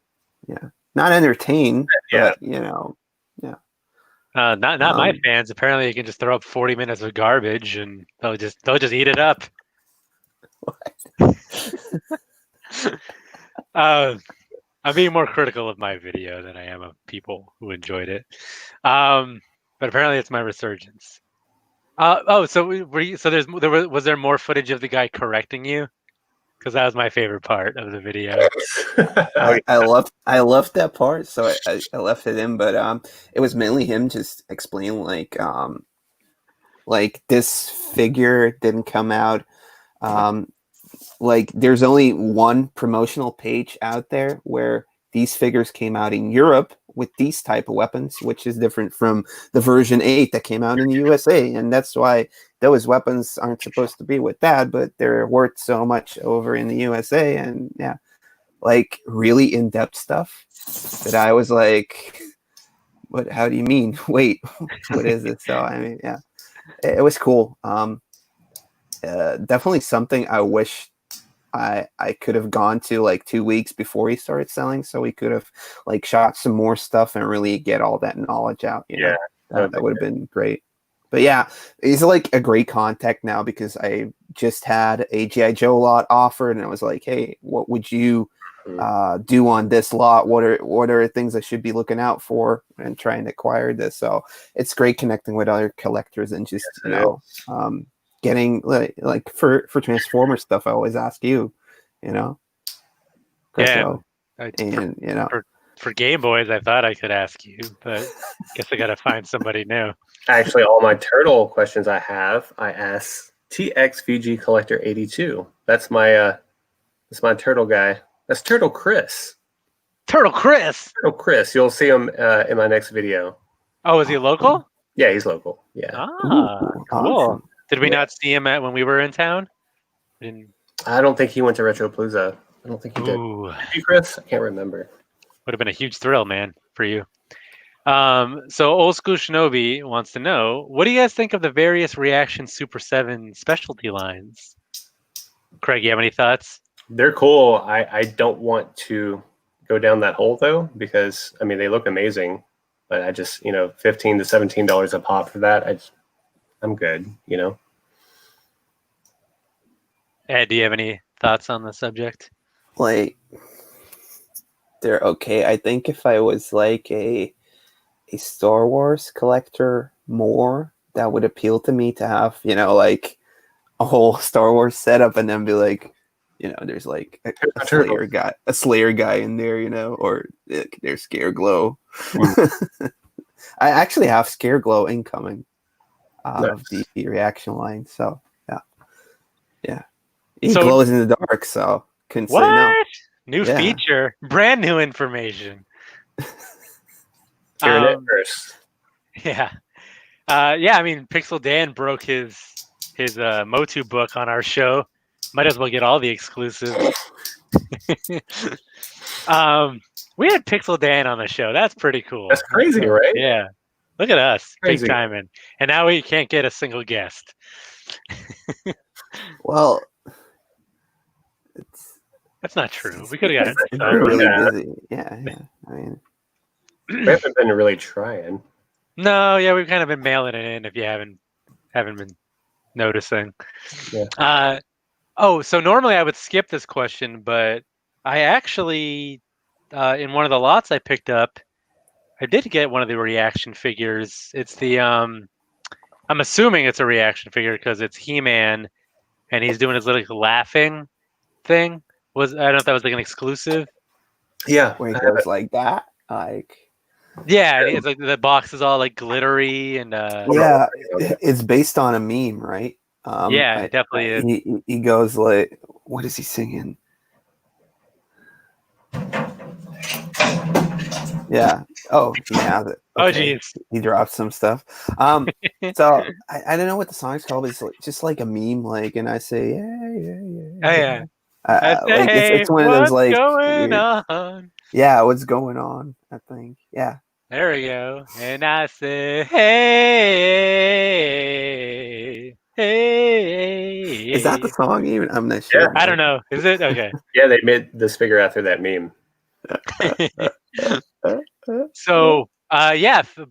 Yeah, not entertain, but yeah. Not my fans. Apparently, you can just throw up 40 minutes of garbage and they'll just eat it up. I'm being more critical of my video than I am of people who enjoyed it. But apparently, it's my resurgence. So was there more footage of the guy correcting you? Because that was my favorite part of the video. I loved that part, so I left it in. But it was mainly him just explaining like this figure didn't come out. Like there's only one promotional page out there where these figures came out in Europe with these type of weapons, which is different from the version 8 that came out in the USA. And that's why those weapons aren't supposed to be with that, but they're worth so much over in the USA. And yeah, like really in-depth stuff that I was like, what, how do you mean? Wait, what is it? So, I mean, yeah, it was cool. Definitely something I wish I could have gone to like 2 weeks before he started selling, so we could have like shot some more stuff and really get all that knowledge out. You know? That would have been great. But yeah, he's like a great contact now because I just had a G.I. Joe lot offered, and I was like, hey, what would you do on this lot? What are things I should be looking out for and trying to acquire this? So it's great connecting with other collectors and just getting like for Transformer stuff. I always ask you, Yeah, and for Game Boys, I thought I could ask you, but guess I gotta find somebody new. Actually, all my turtle questions I ask TXVG Collector 82. That's my turtle guy. That's Turtle Chris. Turtle Chris. Turtle Chris. You'll see him in my next video. Oh, is he local? Yeah, he's local. Yeah. Ah, Ooh, cool. awesome. Did we Yeah. not see him when we were in town? Didn't... I don't think he went to Retropalooza. I don't think he did. Ooh, Did you, Chris? I can't remember. would have been a huge thrill, man, for you. So Old School Shinobi wants to know, what do you guys think of the various Reaction Super 7 specialty lines? Craig, you have any thoughts? They're cool. I don't want to go down that hole though, because I mean they look amazing, but I just $15 to $17 a pop for that. I'm good. Ed, do you have any thoughts on the subject? Like, they're okay. I think if I was like a Star Wars collector more, that would appeal to me to have, like a whole Star Wars setup and then be like, there's like a Slayer guy in there, or there's Scare Glow. I actually have Scare Glow incoming of the reaction line, so yeah. He glows in the dark, so couldn't say no. New feature, brand new information. Hearing it first. Yeah. I mean, Pixel Dan broke his Motu book on our show. Might as well get all the exclusives. We had Pixel Dan on the show. That's pretty cool. That's crazy, right? Yeah. Look at us. Crazy. Big timing. And now we can't get a single guest. Well, that's not true. We could have gotten it's really busy. Yeah. I mean, we haven't been really trying. No, we've kind of been mailing it in if you haven't been noticing. Yeah. So normally I would skip this question, but I actually, in one of the lots I picked up, I did get one of the reaction figures. It's the, I'm assuming it's a reaction figure because it's He-Man, and he's doing his little laughing thing. I don't know if that was like an exclusive. Yeah. where it goes like that, like. Yeah, and it's like the box is all like glittery and. Yeah, it's based on a meme, right? It definitely is. He goes like, what is he singing? Yeah. Oh, he has it. Oh, Okay. geez. He dropped some stuff. So I don't know what the song's called. But it's just like a meme, like, and I say, yeah. Oh, yeah. Like it's one of those like, going on? Yeah, what's going on? I think, yeah. There we go. And I say, hey. Is that the song even? I'm not sure. Yeah. I don't know. Is it? Okay. Yeah, they made this figure after that meme. So,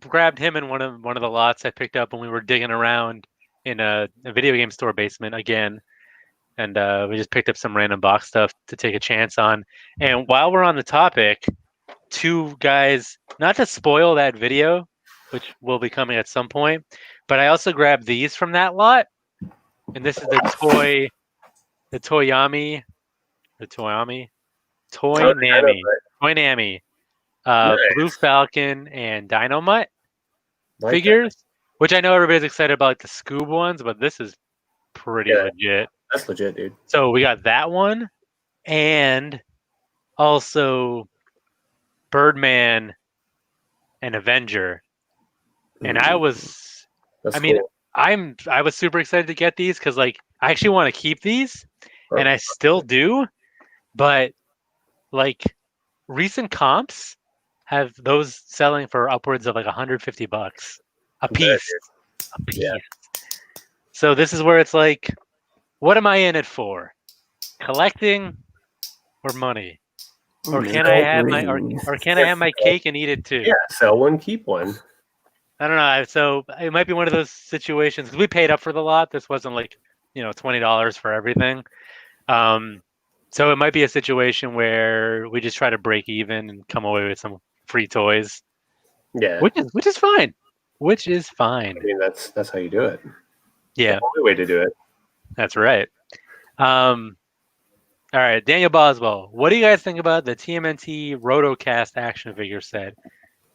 grabbed him in one of the lots I picked up when we were digging around in a video game store basement again. And we just picked up some random box stuff to take a chance on. And while we're on the topic, two guys, not to spoil that video, which will be coming at some point, but I also grabbed these from that lot. And this is Toy Nami, Nice. Blue Falcon and Dynamite Like figures, which I know everybody's excited about, like the Scoob ones, but this is pretty legit. That's legit, dude. So we got that one, and also Birdman and Avenger. And I was, That's cool. I was super excited to get these because, like, I actually want to keep these, and I still do, but like recent comps have those selling for upwards of like $150 a piece. Yeah. So this is where it's like, what am I in it for? Collecting or money? Or can I have my cake and eat it too? Yeah, sell one, keep one. I don't know. So it might be one of those situations because we paid up for the lot. This wasn't like, $20 for everything. So it might be a situation where we just try to break even and come away with some free toys. Yeah. Which is fine. Which is fine. I mean, that's how you do it. Yeah. The only way to do it. That's right. All right, Daniel Boswell. What do you guys think about the TMNT Rotocast action figure set?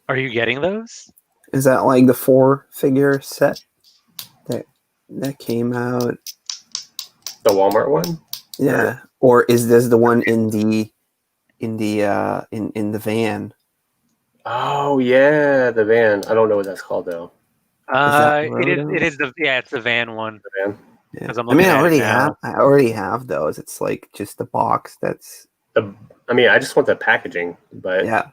Are you getting those? Is that like the 4-figure set that came out? The Walmart one? Yeah. Or is this the one in the van? Oh yeah, the van. I don't know what that's called though. It's the van one. The van. Yeah. 'Cause I'm I mean, looking at it now. I already have those. It's like just the box that's I just want the packaging, but yeah.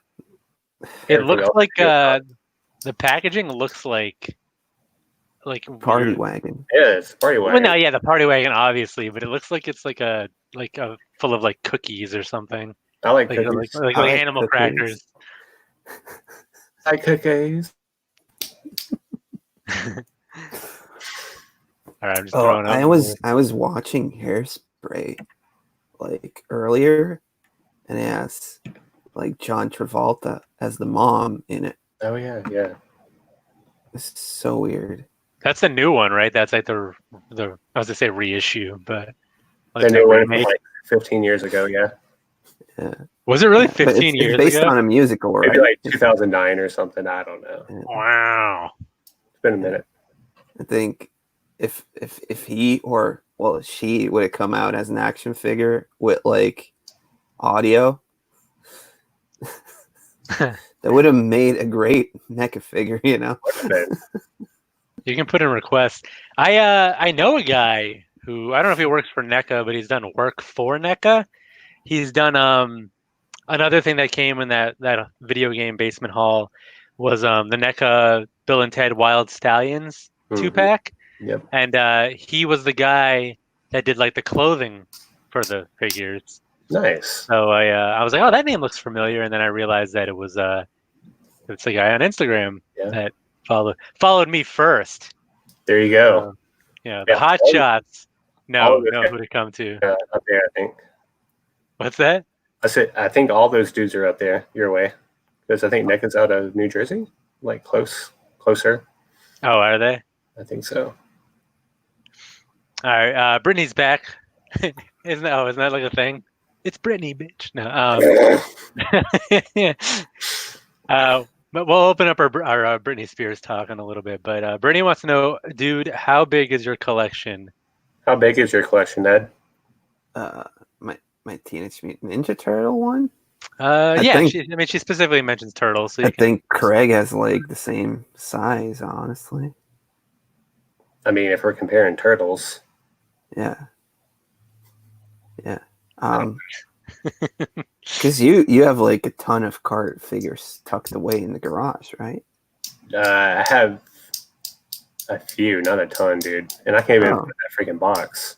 It everything looks else like is good. the packaging looks like Party weird. wagon. Yeah, it's a party Well, wagon. no, yeah, the party wagon obviously, but it looks like it's like a full of like cookies or something, I like like cookies. like I like animal cookies. crackers. I like cookies. All right, I'm just Oh, throwing up. I was watching Hairspray like earlier, and it has like John Travolta as the mom in it. Oh yeah, yeah. It's so weird. That's the new one, right? That's like the I was gonna say reissue, but like The a new one from remake. like 15 years ago. Yeah, Yeah. Was it really But 15 it's years based ago? on a musical, right? maybe like 2009 or something. I don't know. Yeah. Wow. It's been a minute. I think if he or she would have come out as an action figure with like audio, that would have made a great NECA figure, you know. You can put in requests. I know a guy who I don't know if he works for NECA, but he's done work for NECA. He's done another thing that came in that video game basement hall was the NECA Bill and Ted Wild Stallions 2-pack. Yep. And he was the guy that did like the clothing for the figures. Nice. So I was like, oh, that name looks familiar, and then I realized that it was it's the guy on Instagram that followed me first. There you go. The hot shots know who to come to. Up there, I think. What's that? I think all those dudes are up there your way, because I think NECA's out of New Jersey, like closer. Oh, are they? I think so. All right, Brittany's back. isn't that like a thing? It's Brittany, bitch. No. But we'll open up our Britney Spears talk in a little bit. But Brittany wants to know, dude, how big is your collection? How big is your collection, Ned? My Teenage Mutant Ninja Turtle one. She specifically mentions turtles. So I think Craig has like the same size, honestly. I mean, if we're comparing turtles. Yeah. Because you have like a ton of card figures tucked away in the garage, right? I have a few, not a ton, dude. And I can't even put that freaking box.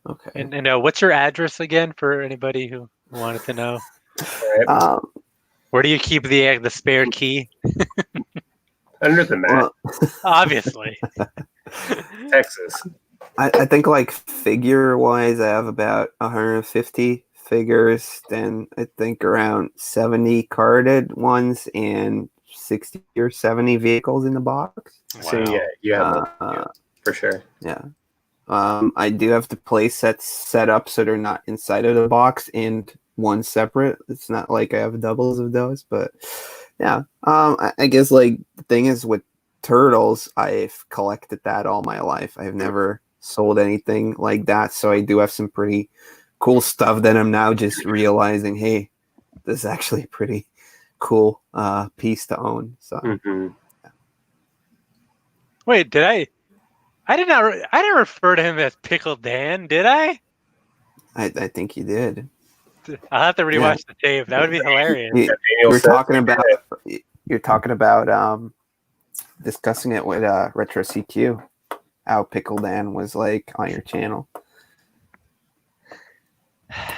Okay. And what's your address again for anybody who wanted to know? Right. Where do you keep the spare key? Under the mat. Obviously. Texas. I think like figure wise, I have about 150 figures. Then I think around 70 carded ones and 60 or 70 vehicles in the box. Wow. So yeah, you have for sure. Yeah. I do have the play sets set up so they're not inside of the box and one separate. It's not like I have doubles of those, but yeah. I guess like the thing is with turtles, I've collected that all my life. I've never sold anything like that, so I do have some pretty cool stuff that I'm now just realizing, hey, this is actually a pretty cool piece to own. So Wait, did I didn't refer to him as Pickle Dan, did I? I think you did. I'll have to rewatch the tape. That would be hilarious. You're talking about discussing it with Retro CQ, how Pickle Dan was like on your channel. I'm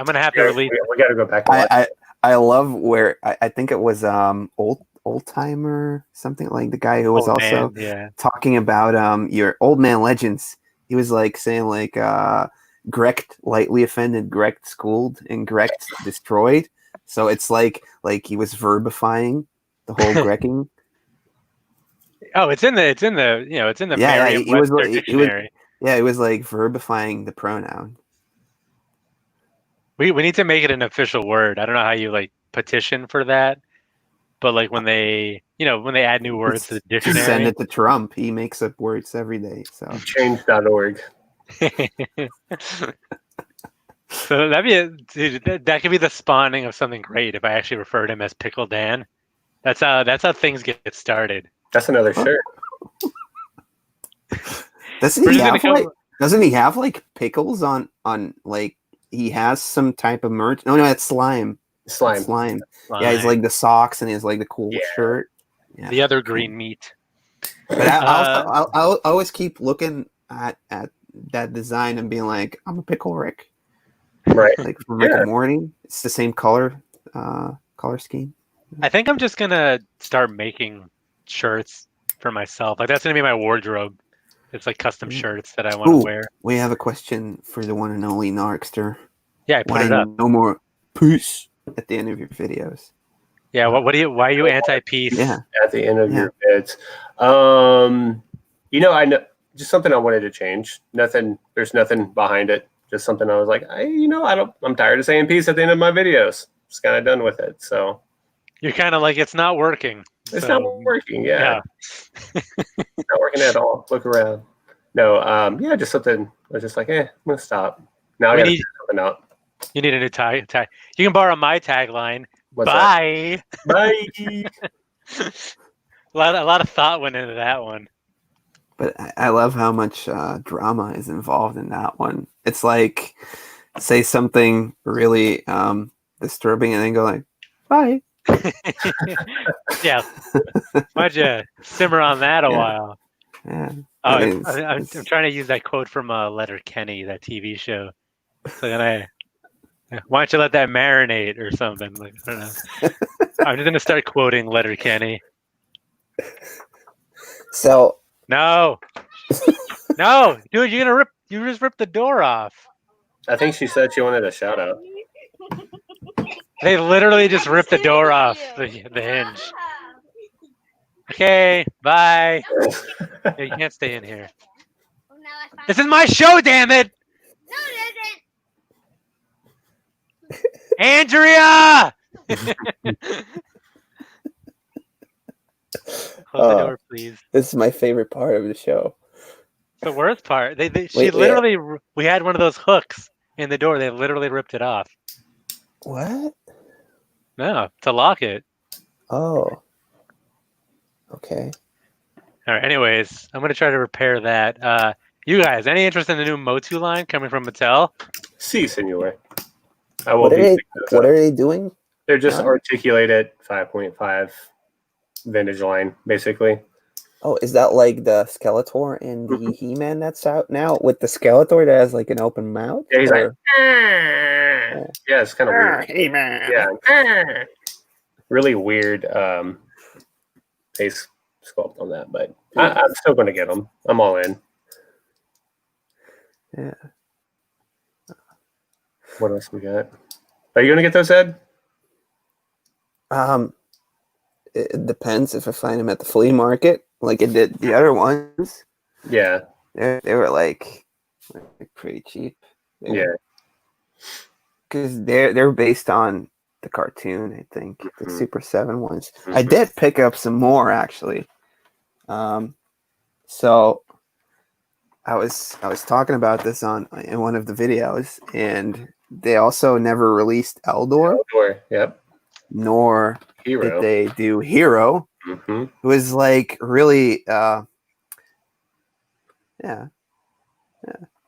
gonna have to release. We got to go back. I love where I think it was old timer, something like the guy who was talking about your Old Man Legends. He was like saying like Grecht lightly offended, Grecht schooled, and Grecht destroyed. So it's like he was verbifying the whole Grecking. Oh, it's in the Merriam-Webster dictionary. Yeah, it was like verbifying the pronoun. We need to make it an official word. I don't know how you like petition for that, but like when they add new words to the Just send dictionary. it to Trump. He makes up words every day. So Change.org. So dude, that could be the spawning of something great if I actually referred him as Pickle Dan. That's how things get started. That's another shirt. doesn't We're he just gonna have come. like doesn't he have like pickles on like he has some type of merch? No, that's slime. Slime. It's slime. Yeah, he's like the socks and he's like the cool Yeah. shirt. Yeah. The other green meat. But I always keep looking at that design and being like, I'm a pickle Rick. Right. Like from Rick and Morty. It's the same color scheme. I think I'm just gonna start making shirts for myself. Like that's gonna be my wardrobe. It's like custom shirts that I want to wear. We have a question for the one and only Narkster. Yeah, I put Why it up. no more peace at the end of your videos? Yeah, why are you anti-peace? Yeah. At the end of your vids. I know just something I wanted to change. There's nothing behind it. Just something I was like, I'm tired of saying peace at the end of my videos. Just kind of done with it. So You're kind of like it's not working. it's not working. Yeah. It's not working at all. Look around. No, just something. I was just like, I'm gonna stop. Now I gotta figure something out. You need a new tag. You can borrow my tagline. What's Bye. That? Bye. A lot of thought went into that one. But I love how much drama is involved in that one. It's like say something really disturbing and then go like, bye. Yeah. Why'd you simmer on that a while? Yeah. I'm trying to use that quote from Letterkenny, that TV show. So then why don't you let that marinate or something? Like, I don't know. I'm just gonna start quoting Letterkenny. So no, dude, you just ripped the door off. I think she said she wanted a shout out. They literally just ripped the door off the hinge. Okay, bye. Yeah, you can't stay in here. This is my show, damn it! No, it isn't. Andrea! Close the door, please. This is my favorite part of the show. The worst part. We had one of those hooks in the door. They literally ripped it off. What? No, to lock it. Oh. Okay. All right. Anyways, I'm gonna try to repair that. You guys, any interest in the new Motu line coming from Mattel? Si, senor. I will What are they doing? They're just articulated 5.5 vintage line, basically. Oh, is that like the Skeletor and the He-Man that's out now with the Skeletor that has like an open mouth? Yeah, he's like, yeah, it's kind of weird. He-Man. Yeah, really weird face sculpt on that, but I'm still going to get them. I'm all in. Yeah. What else we got? Are you going to get those, Ed? It depends if I find them at the flea market, like it did the other ones. Yeah. They were like pretty cheap. Yeah. Because they're based on the cartoon, I think, the Super 7 ones. Mm-hmm. I did pick up some more actually. So I was talking about this in one of the videos, and they also never released Eldor. Yep. Nor Hero. did they do Hero. Mm-hmm. It was like really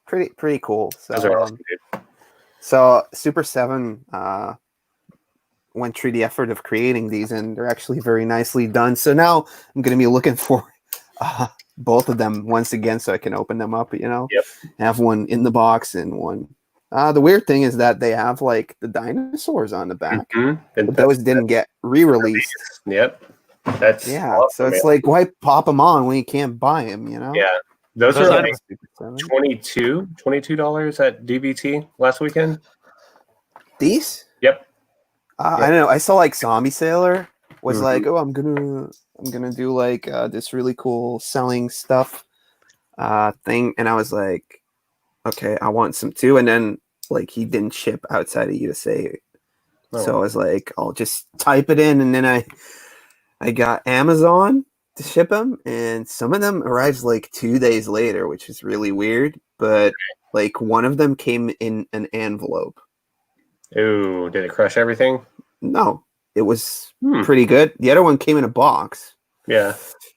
pretty cool. So Those are awesome, dude. So Super 7 went through the effort of creating these, and they're actually very nicely done. So now I'm going to be looking for both of them once again so I can open them up, Yep. have one in the box and one. The weird thing is that they have like the dinosaurs on the back, but those didn't get re-released. Yep. That's awesome, so it's like, why pop them on when you can't buy them, Yeah. Those are like $22 at DVT last weekend. These? Yep. I don't know. I saw like Zombie Sailor was like, oh, I'm gonna do like this really cool selling stuff thing, and I was like, okay, I want some too. And then like he didn't ship outside of USA, so I was like, I'll just type it in, and then I got Amazon to ship them, and some of them arrives like 2 days later, which is really weird. But like one of them came in an envelope. Ooh, did it crush everything? No, it was pretty good. The other one came in a box. Yeah.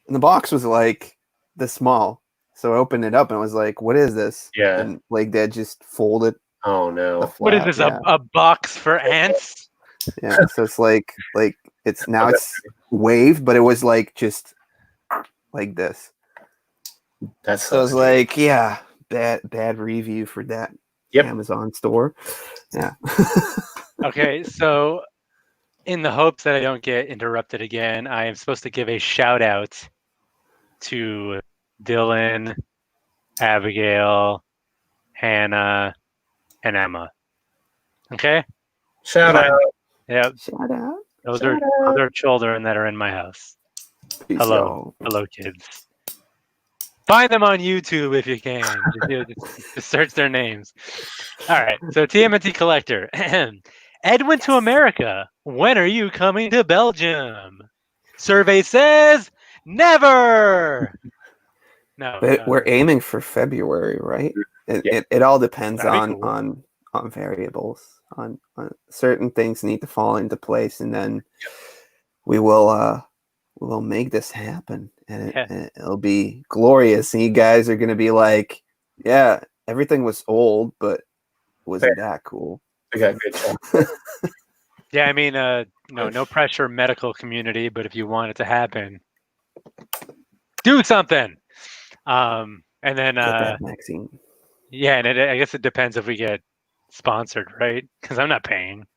And the box was like this small. So I opened it up and I was like, what is this? Yeah. And like that just folded. Oh no. What is this? A box for ants? Yeah. So it's like it's now it's waved, but it was like just like this. That's so I was like, yeah, bad review for that Amazon store. Yeah. Okay, so in the hopes that I don't get interrupted again, I am supposed to give a shout out to Dylan, Abigail, Hannah, and Emma. Okay? Shout out. Yep. Shout out. Those are children that are in my house. Peace, Hello. y'all. Hello, kids. Find them on YouTube if you can. Just search their names. All right. So TMNT Collector. Ed went to America. When are you coming to Belgium? Survey says never. No. But we're aiming for February, right? It all depends on variables. On certain things need to fall into place, and then we will make this happen, and it'll be glorious. And you guys are gonna be like, yeah, everything was old, but wasn't that cool? We got good job. Yeah, I mean, no pressure, medical community, but if you want it to happen, do something. And then Get that vaccine. Yeah, and I guess it depends if we get sponsored, right? Because I'm not paying.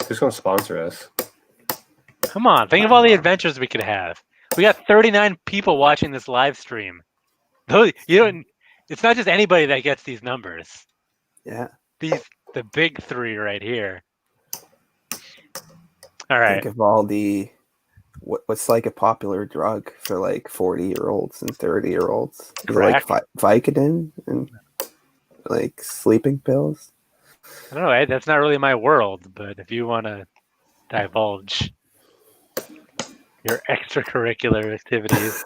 Who's gonna sponsor us? Come on, think of all the adventures we could have. We got 39 people watching this live stream. It's not just anybody that gets these numbers. Yeah. The big three right here. All right. Think of all the what's like a popular drug for like 40-year-olds and 30-year-olds. Like Vicodin and like sleeping pills. I don't know, Ed, that's not really my world, but if you want to divulge your extracurricular activities.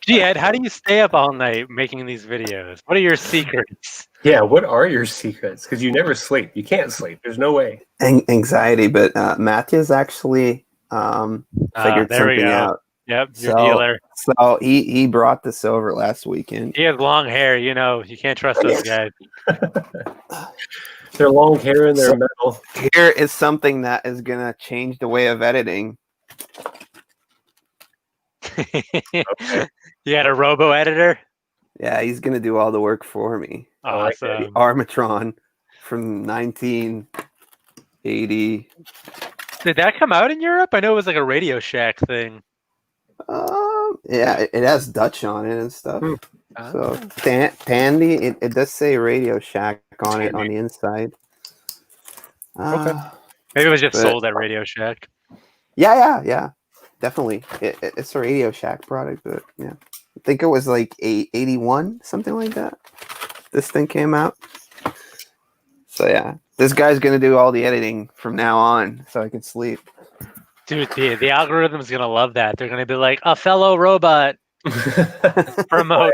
Gee, Ed, how do you stay up all night making these videos? What are your secrets? Yeah, what are your secrets? Because you never sleep. You can't sleep. There's no way. Anxiety, but Matthew's actually figured something out. Yep, your dealer. So he brought this over last weekend. He has long hair, you can't trust those guys. Their long hair and their metal. Here is something that is gonna change the way of editing. Okay. You got a robo editor? Yeah, he's gonna do all the work for me. Awesome. The Armatron from 1980. Did that come out in Europe? I know it was like a Radio Shack thing. Yeah, it has Dutch on it and stuff. So Tandy, it does say Radio Shack on it on the inside. Okay. Maybe it was just sold at Radio Shack. Yeah. Definitely. It's a Radio Shack product, but yeah. I think it was like 81, something like that. This thing came out. So yeah. This guy's gonna do all the editing from now on so I can sleep. Dude, the algorithm's gonna love that. They're gonna be like, a fellow robot. promote.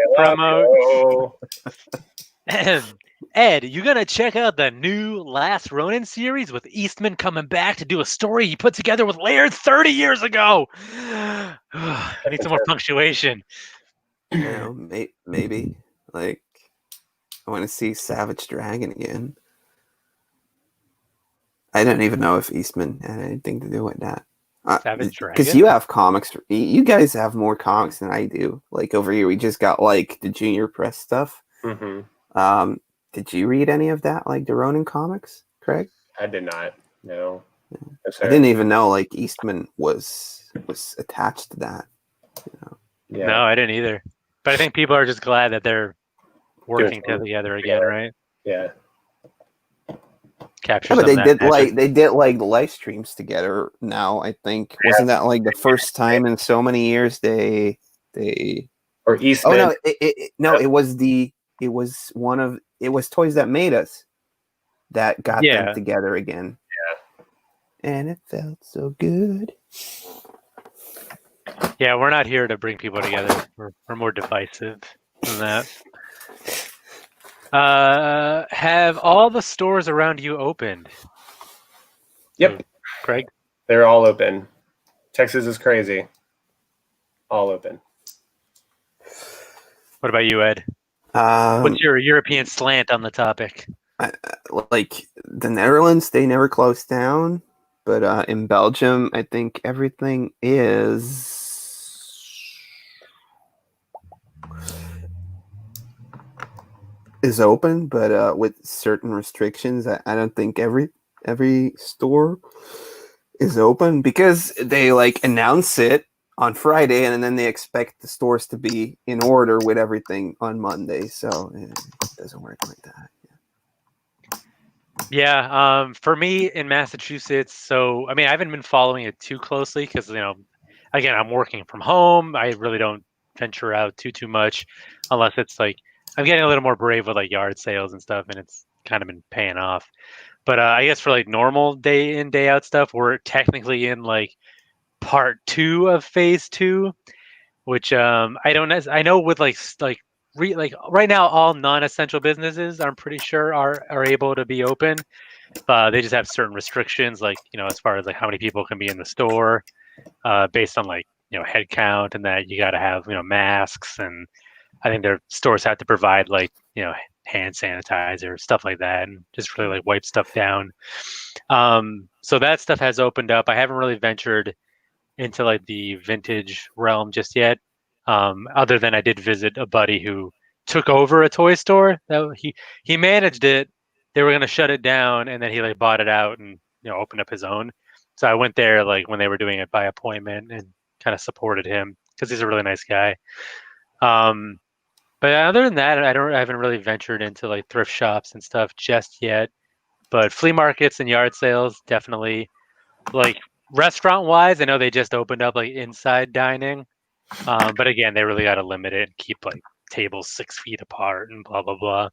Ed, you gonna check out the new Last Ronin series with Eastman coming back to do a story he put together with Laird 30 years ago? I need some more punctuation. Maybe. Like, I want to see Savage Dragon again. I don't even know if Eastman had anything to do with that. Savage Dragon? Because you have comics. You guys have more comics than I do. Like, over here, we just got, like, the Junior Press stuff. Mm-hmm. Did you read any of that, like, the Ronin comics, Craig? I did not. No. Yeah. I didn't even know, like, Eastman was attached to that. Yeah. No, I didn't either. But I think people are just glad that they're working together again, right? Yeah. Capture. But they did like live streams together now. I think wasn't that like the first time in so many years they They or Eastman. no, it was Toys That Made Us that got them together again. Yeah. And it felt so good. Yeah, we're not here to bring people together. We're more divisive than that. Have all the stores around you opened? Yep. So, Craig? They're all open. Texas is crazy. All open. What about you, Ed? What's your European slant on the topic? Like the Netherlands, they never closed down. But in Belgium, I think everything is open, but with certain restrictions. I don't think every store is open because they like announce it on Friday and then they expect the stores to be in order with everything on Monday. So it doesn't work like that. Yeah, for me in Massachusetts, so I mean, I haven't been following it too closely because again, I'm working from home. I really don't venture out too much, unless it's like I'm getting a little more brave with like yard sales and stuff, and it's kind of been paying off. But I guess for like normal day in day out stuff, we're technically in like part 2 of phase 2, which I know with like right now all non-essential businesses I'm pretty sure are able to be open. They just have certain restrictions, like as far as like how many people can be in the store, based on like head count, and that you got to have masks, and I think their stores have to provide like hand sanitizer, stuff like that, and just really like wipe stuff down. So that stuff has opened up. I haven't really ventured into like the vintage realm just yet. Other than I did visit a buddy who took over a toy store. That he managed it. They were gonna shut it down, and then he like bought it out and opened up his own. So I went there like when they were doing it by appointment and kind of supported him because he's a really nice guy. But other than that, I haven't really ventured into like thrift shops and stuff just yet. But flea markets and yard sales definitely. Like restaurant wise, I know they just opened up like inside dining. But again, they really got to limit it and keep like tables 6 feet apart and blah blah blah.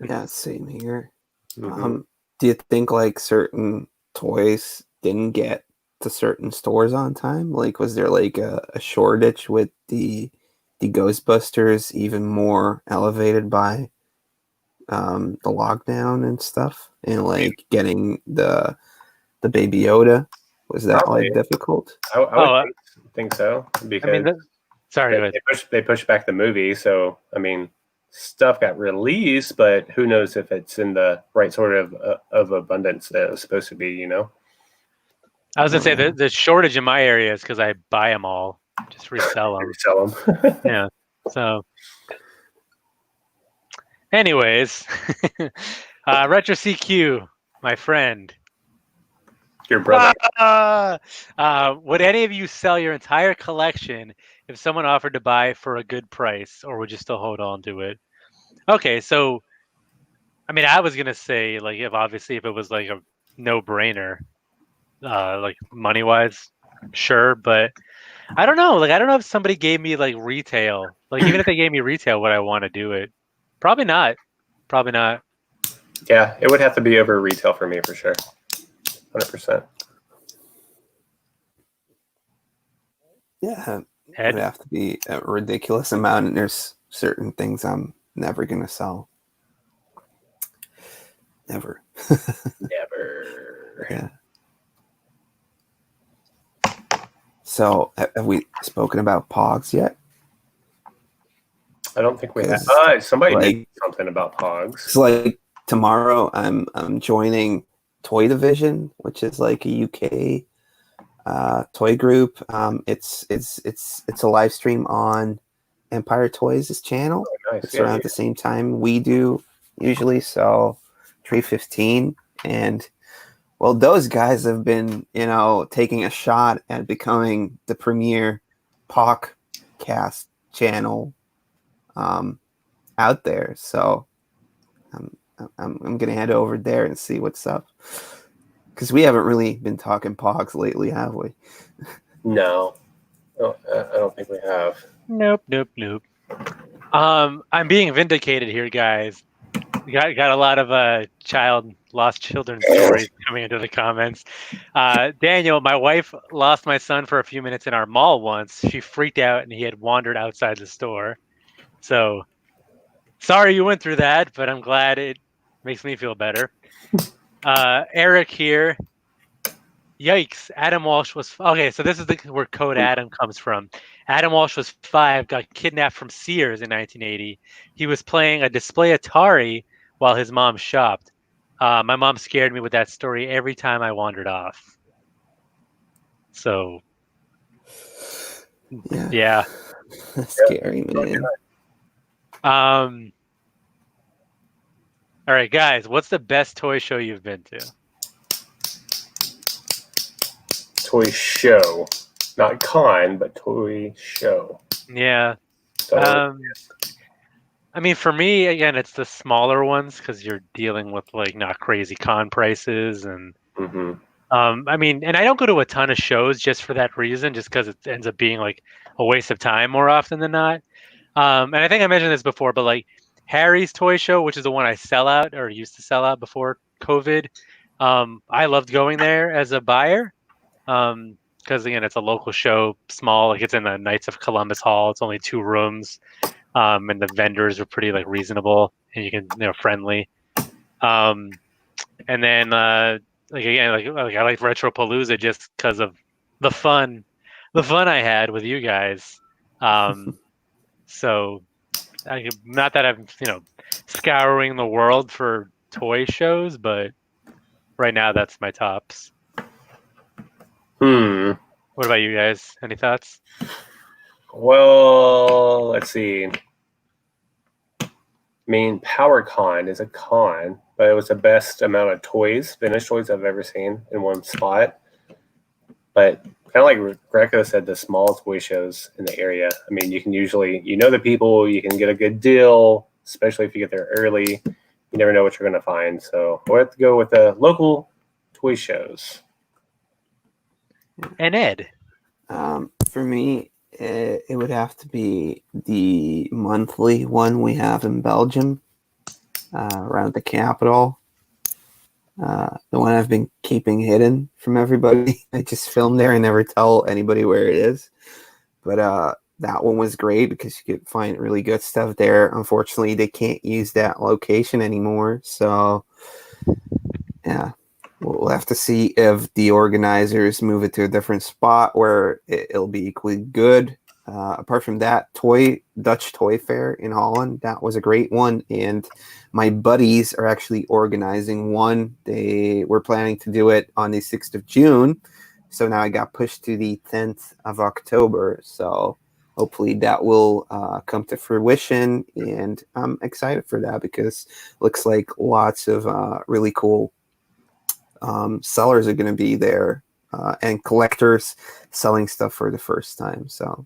Yeah, same here. Mm-hmm. Do you think like certain toys didn't get to certain stores on time? Like, was there like a shortage with the Ghostbusters, even more elevated by the lockdown and stuff, and like getting the Baby Yoda? Was that Probably. like difficult? I would think so because I mean, sorry, go ahead. they pushed back the movie. So I mean, stuff got released, but who knows if it's in the right sort of abundance that it was supposed to be? I was gonna say the shortage in my area is because I buy them all, just resell them. Resell them. Yeah. So, anyways, Retro CQ, my friend. Your brother. Would any of you sell your entire collection if someone offered to buy for a good price, or would you still hold on to it? Okay, so I mean, I was gonna say like if it was like a no-brainer, like money-wise, sure, but I don't know. Like I don't know if somebody gave me like retail, like even if they gave me retail, would I want to do it? Probably not. Probably not. Yeah, it would have to be over retail for me for sure. 100%. Yeah, it Ed? would have to be a ridiculous amount, and there's certain things I'm never gonna sell. Never. Never. Yeah. So, have we spoken about Pogs yet? I don't think we have. 'Cause, Somebody like- did something about Pogs. It's like tomorrow I'm joining Toy Division, which is like a UK toy group. It's a live stream on Empire Toys' channel. Oh, nice. It's around the same time we do usually, so 3:15. And well, those guys have been, taking a shot at becoming the premier podcast channel out there. So I'm gonna head over there and see what's up, because we haven't really been talking Pogs lately, have we? No. Oh, I don't think we have. Nope. I'm being vindicated here, guys. Got a lot of lost children stories coming into the comments. Daniel, my wife lost my son for a few minutes in our mall once. She freaked out and he had wandered outside the store. So sorry you went through that, but I'm glad it makes me feel better. Eric here. Yikes! Adam Walsh was okay. So this is where Code Adam comes from. Adam Walsh was 5, got kidnapped from Sears in 1980. He was playing a display Atari while his mom shopped. My mom scared me with that story every time I wandered off. So, yeah. That's scary, man. All right, guys. What's the best toy show you've been to? Toy show, not con, but toy show. Yeah. So, I mean, for me, again, it's the smaller ones because you're dealing with like not crazy con prices and. I mean, and I don't go to a ton of shows just for that reason, just because it ends up being like a waste of time more often than not. And I think I mentioned this before, but like Harry's Toy Show, which is the one I sell out or used to sell out before COVID, I loved going there as a buyer. Because again, it's a local show, small, like it's in the Knights of Columbus Hall. It's only 2 rooms, and the vendors are pretty like reasonable, and you can friendly. And then like again, like I like Retropalooza just because of the fun I had with you guys. So, not that I'm scouring the world for toy shows, but right now that's my tops. What about you guys? Any thoughts? Well, let's see. I mean, PowerCon is a con, but it was the best amount of toys, vintage toys I've ever seen in one spot. But kind of like Greco said, the small toy shows in the area. I mean, you can usually, the people, you can get a good deal, especially if you get there early. You never know what you're going to find. So we'll have to go with the local toy shows. And Ed? For me, it would have to be the monthly one we have in Belgium, around the capital. The one I've been keeping hidden from everybody. I just film there and never tell anybody where it is. But that one was great because you could find really good stuff there. Unfortunately, they can't use that location anymore. So, yeah. We'll have to see if the organizers move it to a different spot where it'll be equally good. Apart from that, Dutch Toy Fair in Holland, that was a great one. And my buddies are actually organizing one. They were planning to do it on the 6th of June. So now I got pushed to the 10th of October. So hopefully that will come to fruition. And I'm excited for that because it looks like lots of really cool sellers are going to be there and collectors selling stuff for the first time. So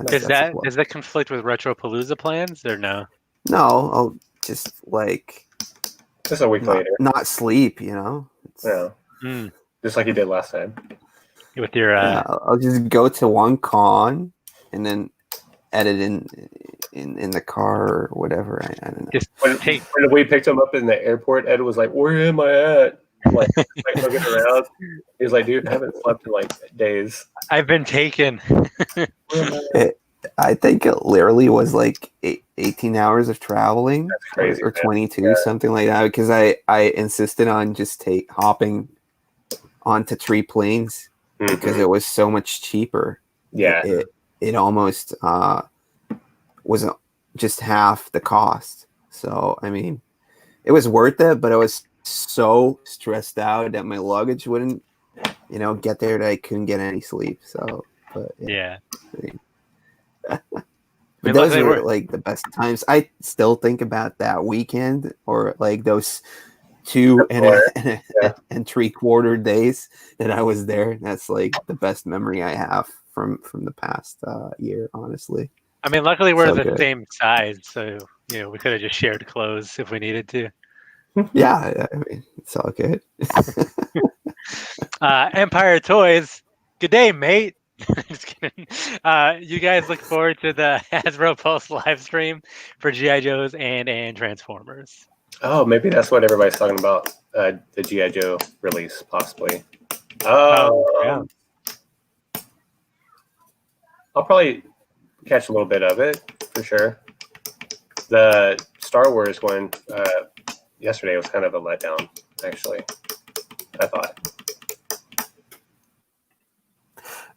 does that conflict with Retropalooza plans or no? No, I'll just just a week later, not sleep. Just like you did last time. With your I'll just go to one con and then edit in the car or whatever. I don't know. Just when we picked him up in the airport, Ed was like, "Where am I at?" Like looking around. He was like, "Dude, I haven't slept in like days. I've been taken." I think it literally was like 18 hours of traveling. That's crazy, or 22, something like that, because I insisted on just hopping onto 3 planes because it was so much cheaper. Yeah. It almost was just half the cost. So, I mean, it was worth it, but I was so stressed out that my luggage wouldn't, get there that I couldn't get any sleep. So, but yeah. But those were like the best times. I still think about that weekend or like those 2 and 3/4 days that I was there. That's like the best memory I have from the past year, honestly. I mean, luckily we're the same size, so we could have just shared clothes if we needed to. Yeah, I mean, it's all good. Empire Toys. Good day, mate. Just kidding. You guys look forward to the Hasbro Pulse live stream for GI Joes and Transformers. Oh, maybe that's what everybody's talking about. The GI Joe release, possibly. Yeah. I'll probably catch a little bit of it for sure. The Star Wars one yesterday was kind of a letdown, actually. I thought.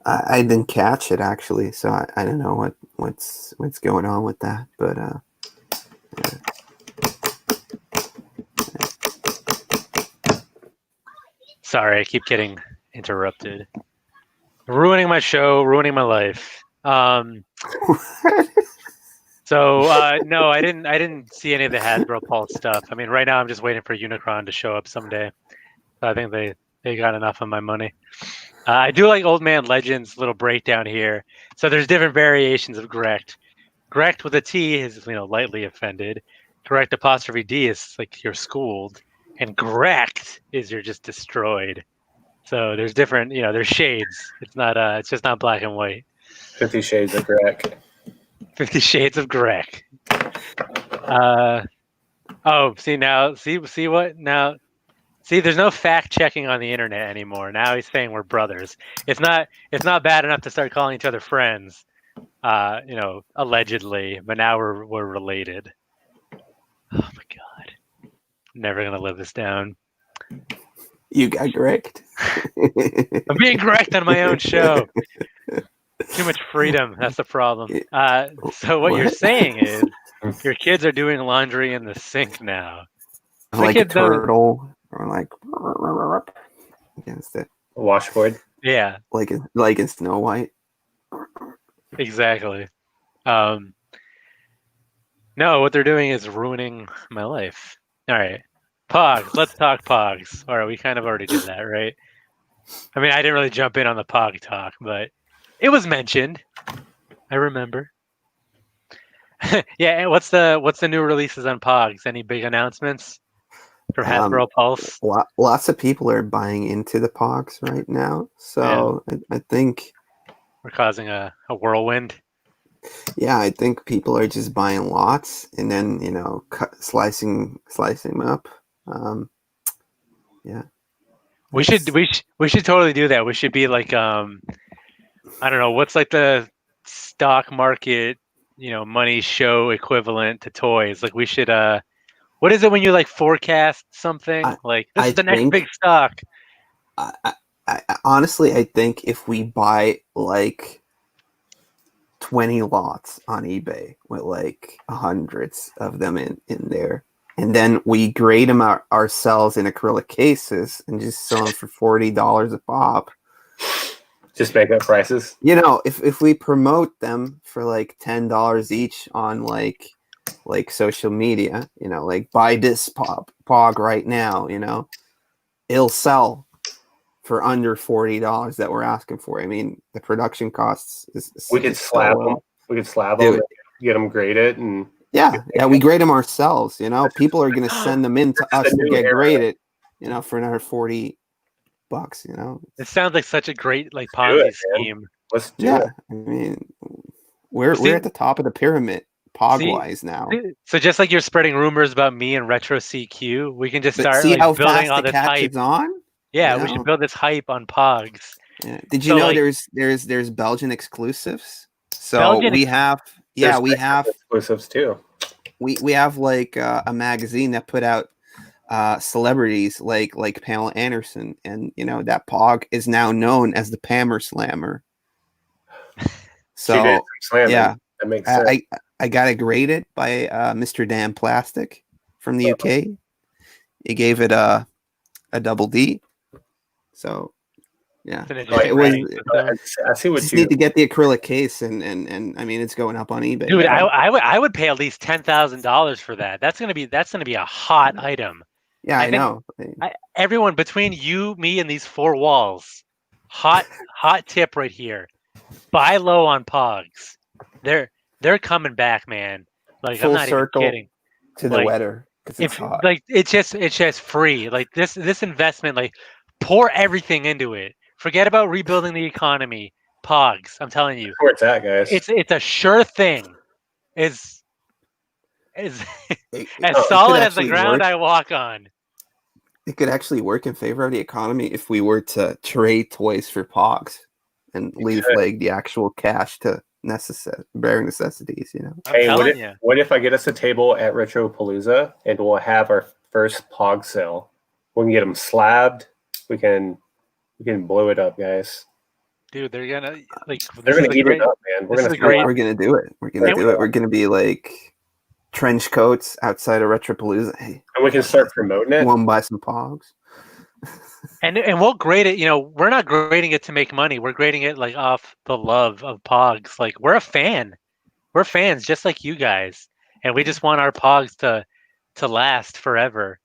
I didn't catch it actually, so I don't know what's going on with that. But Sorry, I keep getting interrupted. Ruining my show, ruining my life. So no, I didn't see any of the Hasbro Pulse stuff. I mean, right now I'm just waiting for Unicron to show up someday. I think they got enough of my money. I do like Old Man Legend's little breakdown here. So there's different variations of Grect. Grect with a T is lightly offended. Correct apostrophe D is like you're schooled, and Grect is you're just destroyed. So there's different, there's shades. It's just not black and white. 50 Shades of Greg. 50 Shades of Greg. See, there's no fact checking on the internet anymore. Now he's saying we're brothers. It's not bad enough to start calling each other friends, allegedly, but now we're related. Oh my god. Never gonna live this down. You got correct. I'm being correct on my own show. Too much freedom. That's the problem. So what you're saying is your kids are doing laundry in the sink now. Like a turtle, or like against it. A washboard. Yeah. Like in Snow White. Exactly. No, what they're doing is ruining my life. All right. Pogs. Let's talk Pogs. All right, we kind of already did that, right? I mean, I didn't really jump in on the Pog talk, but it was mentioned. I remember. Yeah, and what's the new releases on Pogs? Any big announcements for Hasbro Pulse? Lots of people are buying into the Pogs right now, so yeah. I think we're causing a whirlwind. Yeah, I think people are just buying lots and then slicing them up. Yeah, we should totally do that. We should be like I don't know what's like the stock market money show equivalent to toys. Like we should what is it when you like forecast something? This is the next big stock. I honestly, I think if we buy like 20 lots on eBay with like hundreds of them in there, and then we grade them ourselves in acrylic cases and just sell them for $40 a pop. Just make up prices. If we promote them for like $10 each on like social media, like buy this Pog right now, it'll sell for under $40 that we're asking for. I mean, the production costs we could slab them. We could slab them, get them graded, and we grade them ourselves. People are going to send them in to us to get graded. For another $40. It sounds like such a great Ponzi scheme. Let's do it. I mean, we're at the top of the pyramid, Pog-wise now. So just like you're spreading rumors about me and Retro CQ, we can just start building all this hype. On. Yeah, we should build this hype on Pogs. Yeah. Did you know there's Belgian exclusives? So we have exclusives too. We have like a magazine that put out celebrities like Pamela Anderson, and that Pog is now known as the Pammer Slammer. So yeah, that makes sense. I got it graded by Mr. Dan Plastic from the UK. He gave it a double D. So yeah, it was. I see what you you need to get the acrylic case, and I mean it's going up on eBay. Dude, I would pay at least $10,000 for that. That's gonna be a hot item. Yeah, I know. Everyone between you, me, and these four walls, hot tip right here. Buy low on Pogs. They're coming back, man. Like full I'm not circle even kidding. To the wetter. It's hot. It's just free. Like this investment, pour everything into it. Forget about rebuilding the economy. Pogs. I'm telling you, Where it's at, guys. it's a sure thing. Is as It solid could as the actually ground work. I walk on. It could actually work in favor of the economy if we were to trade toys for Pogs and leave like the actual cash to bare necessities. You know. I'm Hey, telling you. what if I get us a table at Retropalooza and we'll have our first Pog sale? We can get them slabbed. We can blow it up, guys. Dude, they're gonna like. They're gonna eat it up, man. We're this gonna is a great- We're gonna do it. We're gonna do it. We're gonna be like trench coats outside of Retropalooza. Hey, and we can start promoting it. want to buy some Pogs? and we'll grade it. You know, we're not grading it to make money. We're grading it like off the love of Pogs. Like we're a fan. We're fans just like you guys, and we just want our Pogs to last forever.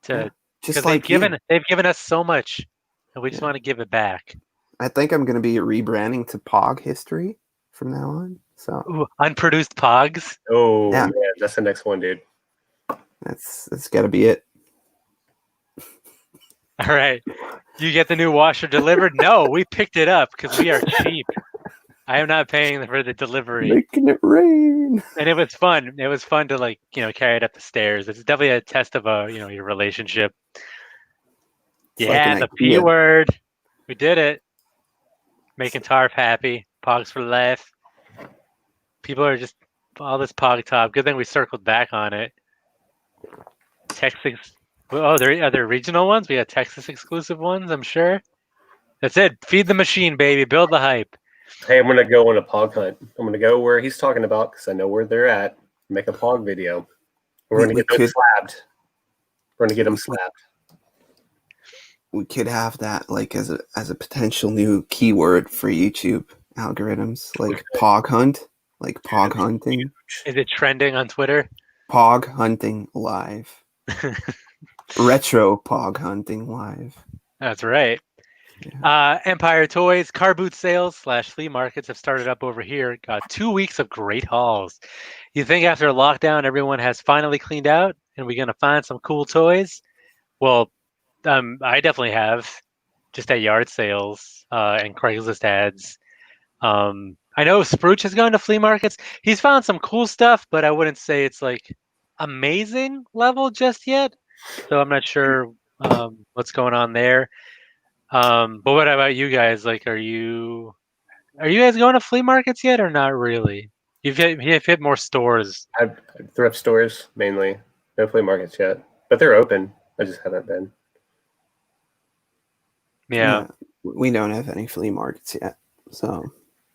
Just Because like they've given us so much, and we just Yeah. want to give it back. I think I'm gonna be rebranding to Pog History from now on. So Ooh, unproduced Pogs. Oh Yeah. man, that's the next one, dude. that's got to be it. All right. You get the new washer delivered? No, we picked it up because we are cheap. I am not paying for the delivery. Making it rain. And it was fun. It was fun to carry it up the stairs. It's definitely a test of your relationship. It's Yeah, like the an P IKEA. word. We did it. Making Tarf happy. Pogs for life. People are just all this Pog Top. Good thing we circled back on it. Texas. Oh, are there regional ones? We got Texas exclusive ones, I'm sure. That's it. Feed the machine, baby. Build the hype. Hey, I'm gonna go on a Pog hunt. I'm gonna go where he's talking about because I know where they're at. Make a Pog video. We're gonna get those slabbed. We're gonna get them slabbed. We could have that like as a potential new keyword for YouTube algorithms, like Pog hunt, like Pog hunting. Is it trending on Twitter? Pog hunting live. Retro Pog hunting live. That's right. Empire Toys car boot sales / flea markets have started up over here. Got 2 weeks of great hauls. You think after lockdown everyone has finally cleaned out and we're gonna find some cool toys? Well, I definitely have, just at yard sales and Craigslist ads. I know Spruch has gone to flea markets. He's found some cool stuff, but I wouldn't say it's like amazing level just yet. So I'm not sure what's going on there. But what about you guys? Like, are you guys going to flea markets yet, or not really? You've hit more stores. I've thrift stores mainly. No flea markets yet, but they're open. I just haven't been. Yeah. We don't have any flea markets yet,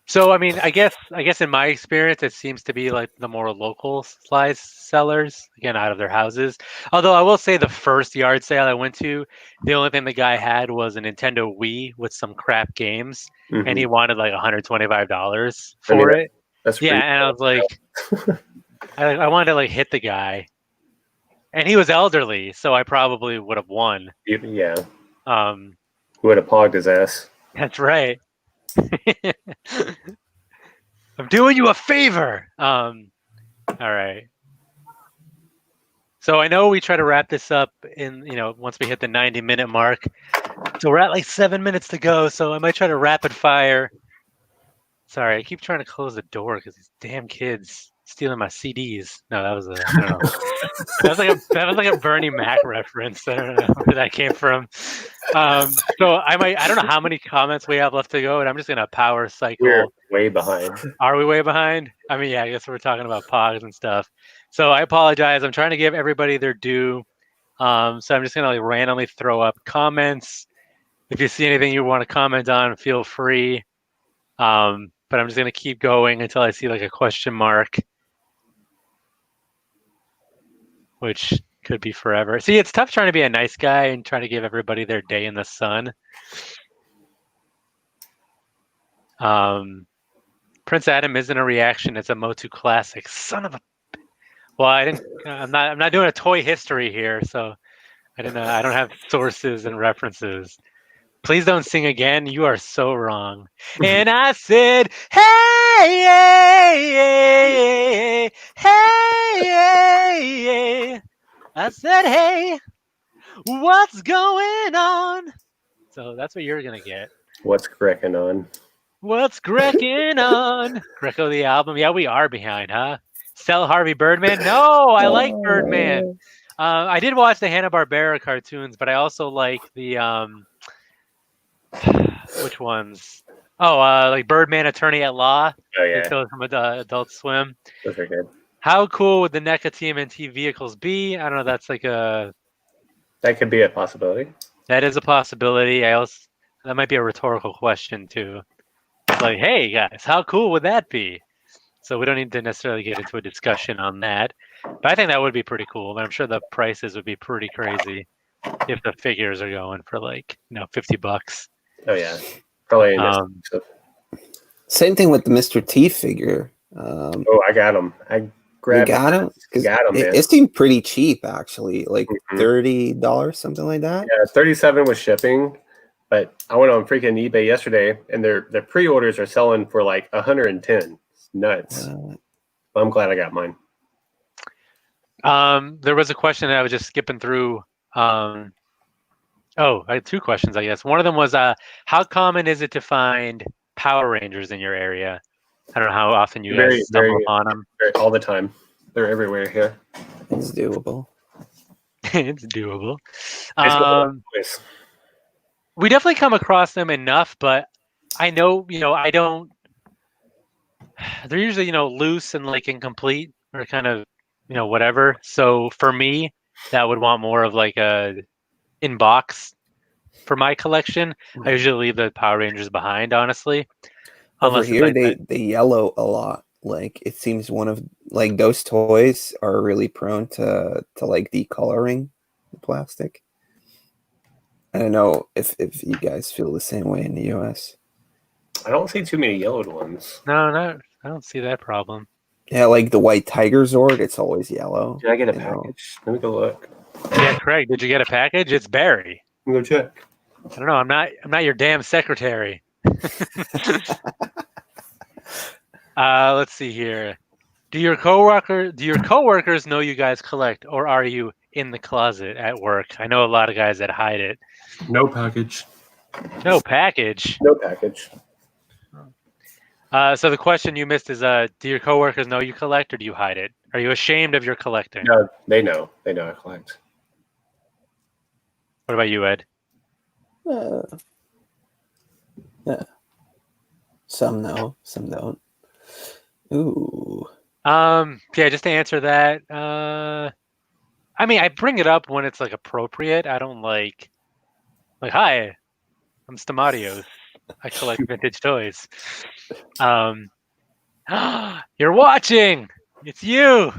So I mean, I guess in my experience, it seems to be like the more localized sellers, again, out of their houses. Although I will say the first yard sale I went to, the only thing the guy had was a Nintendo Wii with some crap games, and he wanted like $125 for it. That's and I was like, I wanted to like hit the guy, and he was elderly, so I probably would have won. Yeah. Um, Who would have pogged his ass? That's right. I'm doing you a favor. All right. So I know we try to wrap this up in, once we hit the 90-minute mark. So we're at like 7 minutes to go. So I might try to rapid fire. Sorry, I keep trying to close the door because these damn kids stealing my CDs. No, that was I don't know. that was like a Bernie Mac reference. I don't know where that came from. So I don't know how many comments we have left to go, and I'm just gonna power cycle. We're way behind. Are we way behind? I mean, yeah, I guess we're talking about Pogs and stuff. So I apologize. I'm trying to give everybody their due. So I'm just gonna like randomly throw up comments. If you see anything you want to comment on, feel free. But I'm just gonna keep going until I see like a question mark, which could be forever. See, it's tough trying to be a nice guy and trying to give everybody their day in the sun. Prince Adam isn't a reaction; it's a Motu classic. Son of a. Well, I'm not doing a toy history here, so I don't have sources and references. Please don't sing again. You are so wrong. And I said, hey, hey, hey, hey. I said, hey, what's going on? So that's what you're going to get. What's cracking on? What's Greckin' on? Greco the album. Yeah, we are behind, huh? Sell Harvey Birdman. No, I like Birdman. I did watch the Hanna-Barbera cartoons, but I also like the which ones? Oh, like Birdman Attorney at Law. Oh yeah, Those from Adult Swim. those are good. How cool would the NECA TMNT vehicles be? I don't know. That's like That could be a possibility. that is a possibility. That might be a rhetorical question too. It's like, hey guys, how cool would that be? So we don't need to necessarily get into a discussion on that. But I think that would be pretty cool. And I'm sure the prices would be pretty crazy if the figures are going for like, $50. Oh yeah, probably. Same thing with the Mr. T figure. Oh, I got him. I grabbed. You got him. Got him. It seemed pretty cheap, actually, like $30, something like that. Yeah, 37 with shipping. But I went on freaking eBay yesterday, and their pre-orders are selling for like 110. It's nuts. I'm glad I got mine. There was a question that I was just skipping through. I had two questions, I guess. One of them was, how common is it to find Power Rangers in your area? I don't know how often you guys stumble upon them. All the time. They're everywhere here. It's doable. It's doable. We definitely come across them enough, but I know, I don't. They're usually, loose and like incomplete or kind of, whatever. So for me, that would want more of like a in-box for my collection. I usually leave the Power Rangers behind, honestly. Over here, they yellow a lot. Like it seems one of like those toys are really prone to like decoloring the plastic. I don't know if you guys feel the same way in the US. I don't see too many yellowed ones. No, I don't see that problem. Yeah, like the White Tiger Zord, it's always yellow. Did I get a package? Let me go look. Yeah, Craig, did you get a package? It's Barry. Let me go check. I don't know. I'm not your damn secretary. Let's see here. Do your coworkers know you guys collect, or are you in the closet at work? I know a lot of guys that hide it. No package. No package. No package. So the question you missed is, do your coworkers know you collect, or do you hide it? Are you ashamed of your collecting? No, they know. They know I collect. What about you, Ed? Yeah. Some know, some don't. Ooh. Yeah, just to answer that, I mean, I bring it up when it's like appropriate. I don't like, hi, I'm Stamatios. I collect vintage toys. You're watching. It's you.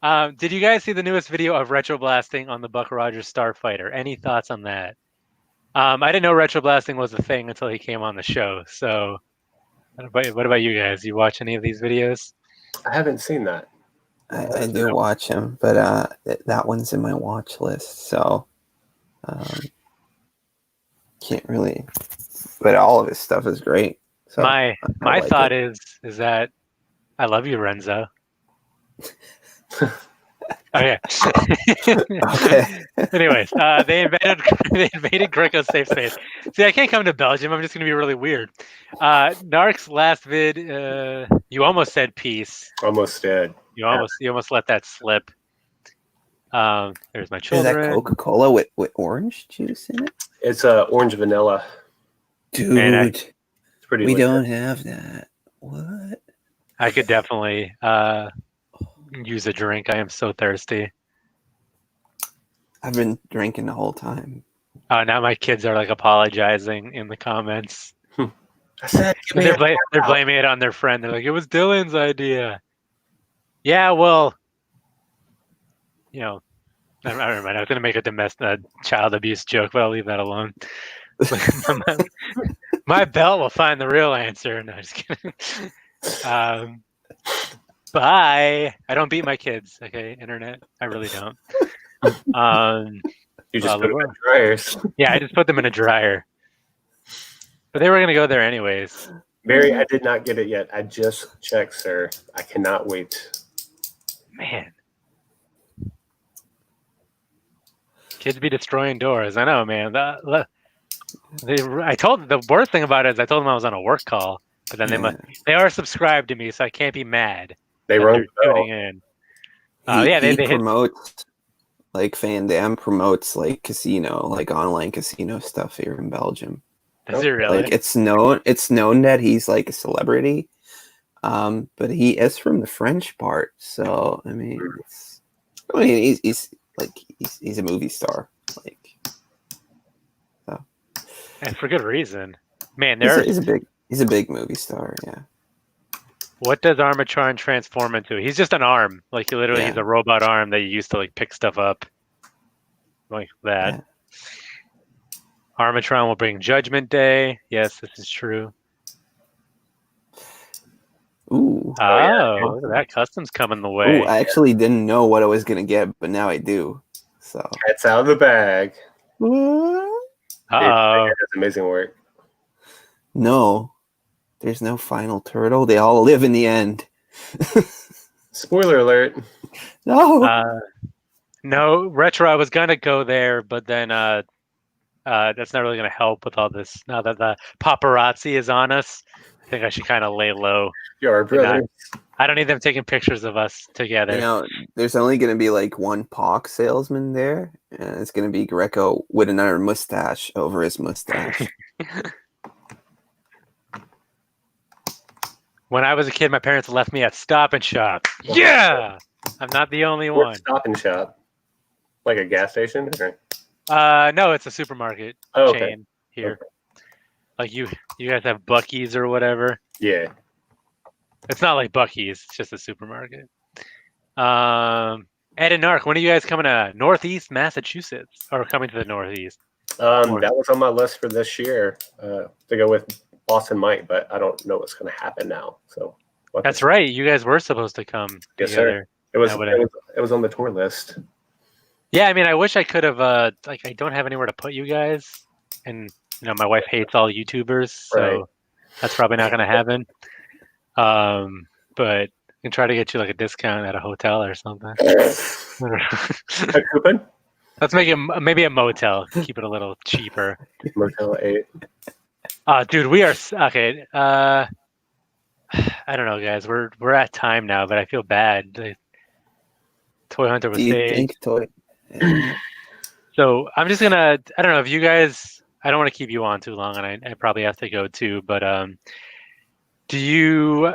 Did you guys see the newest video of retroblasting on the Buck Rogers Starfighter? Any thoughts on that? I didn't know retroblasting was a thing until he came on the show. So, what about you guys? You watch any of these videos? I haven't seen that. I do watch him, but that one's in my watch list, so can't really. But all of his stuff is great. So my thought is that I love you, Renzo. Okay. Okay. Anyways, they invaded Greco's safe space. See, I can't come to Belgium. I'm just gonna be really weird. Narc's last vid, you almost said peace. Almost did. You almost let that slip. There's my Is children. that Coca-Cola with orange juice in it? It's orange vanilla. Dude, Man, It's pretty. we legit. don't have that. What? I could definitely use a drink. I am so thirsty. I've been drinking the whole time. Now my kids are like apologizing in the comments. I said They're blaming it on their friend. They're like, it was Dylan's idea. Yeah, well, I don't mind. I was going to make a child abuse joke, but I'll leave that alone. My belt will find the real answer. No, just kidding. Bye. I don't beat my kids. Okay, internet. I really don't. You just put them in dryers. Yeah, I just put them in a dryer. But they were going to go there anyways. Mary, I did not get it yet. I just checked, sir. I cannot wait. Man. Kids be destroying doors. I know, man. The worst thing about it is I told them I was on a work call, but then they are subscribed to me, so I can't be mad They that rung they're the bell. tuning in. They hit. Promotes, like Van Damme promotes like casino, like online casino stuff here in Belgium. Does he really? Like it's known that he's like a celebrity, but he is from the French part. So I mean, he's a movie star, like. So. And for good reason, man. He's a big movie star. Yeah. What does Armatron transform into? He's just an arm. Like he's a robot arm that you use to like pick stuff up, like that. Yeah. Armatron will bring Judgment Day. Yes, this is true. Ooh. Oh, look at that. Custom's coming the way. Ooh, I actually didn't know what I was gonna get, but now I do. So Cat's out of the bag. Uh-oh. That's amazing work. No, there's no final turtle. They all live in the end. Spoiler alert. No. No, Retro, I was going to go there, but then that's not really going to help with all this. Now that the paparazzi is on us, I think I should kind of lay low. You're our brother. I don't need them taking pictures of us together. You know, there's only going to be like one Pogs salesman there, and it's going to be Greco with another mustache over his mustache. When I was a kid, my parents left me at Stop and Shop. Yeah! I'm not the only one. Stop and Shop. Like a gas station? Or? No, it's a supermarket chain here. Okay. Like you guys have Buc-ee's or whatever. Yeah. It's not like Buc-ee's. It's just a supermarket. Ed and Narc, when are you guys coming to Northeast Massachusetts? Or coming to the Northeast? That was on my list for this year to go with Boston Mike, but I don't know what's going to happen now. So that's right. You guys were supposed to come together. Sir. It was on the tour list. Yeah, I mean, I wish I could have. I don't have anywhere to put you guys, and my wife hates all YouTubers, so that's probably not going to happen. But I can try to get you like a discount at a hotel or something. A coupon? Let's make it maybe a motel. Keep it a little cheaper. Motel 8. Dude, we are okay. I don't know, guys. We're at time now, but I feel bad. The Toy Hunter was saved. So I'm just gonna. I don't know if you guys. I don't want to keep you on too long, and I probably have to go too. But do you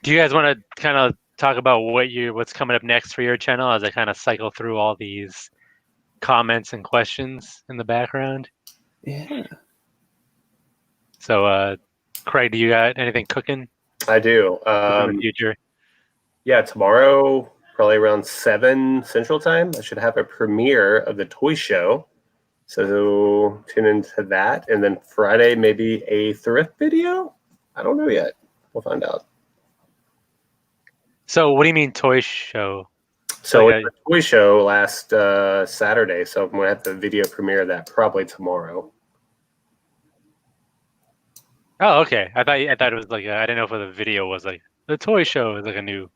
guys want to kind of talk about what's coming up next for your channel as I kind of cycle through all these comments and questions in the background? Yeah. So, Craig, do you got anything cooking? I do. In the future? Yeah, tomorrow, probably around 7 Central Time, I should have a premiere of the toy show. So tune into that. And then Friday, maybe a thrift video? I don't know yet. We'll find out. So what do you mean toy show? So it's a toy show last Saturday. So I'm going to have the video premiere of that probably tomorrow. Oh, okay. I thought it was like I didn't know if the video was like the toy show is like a new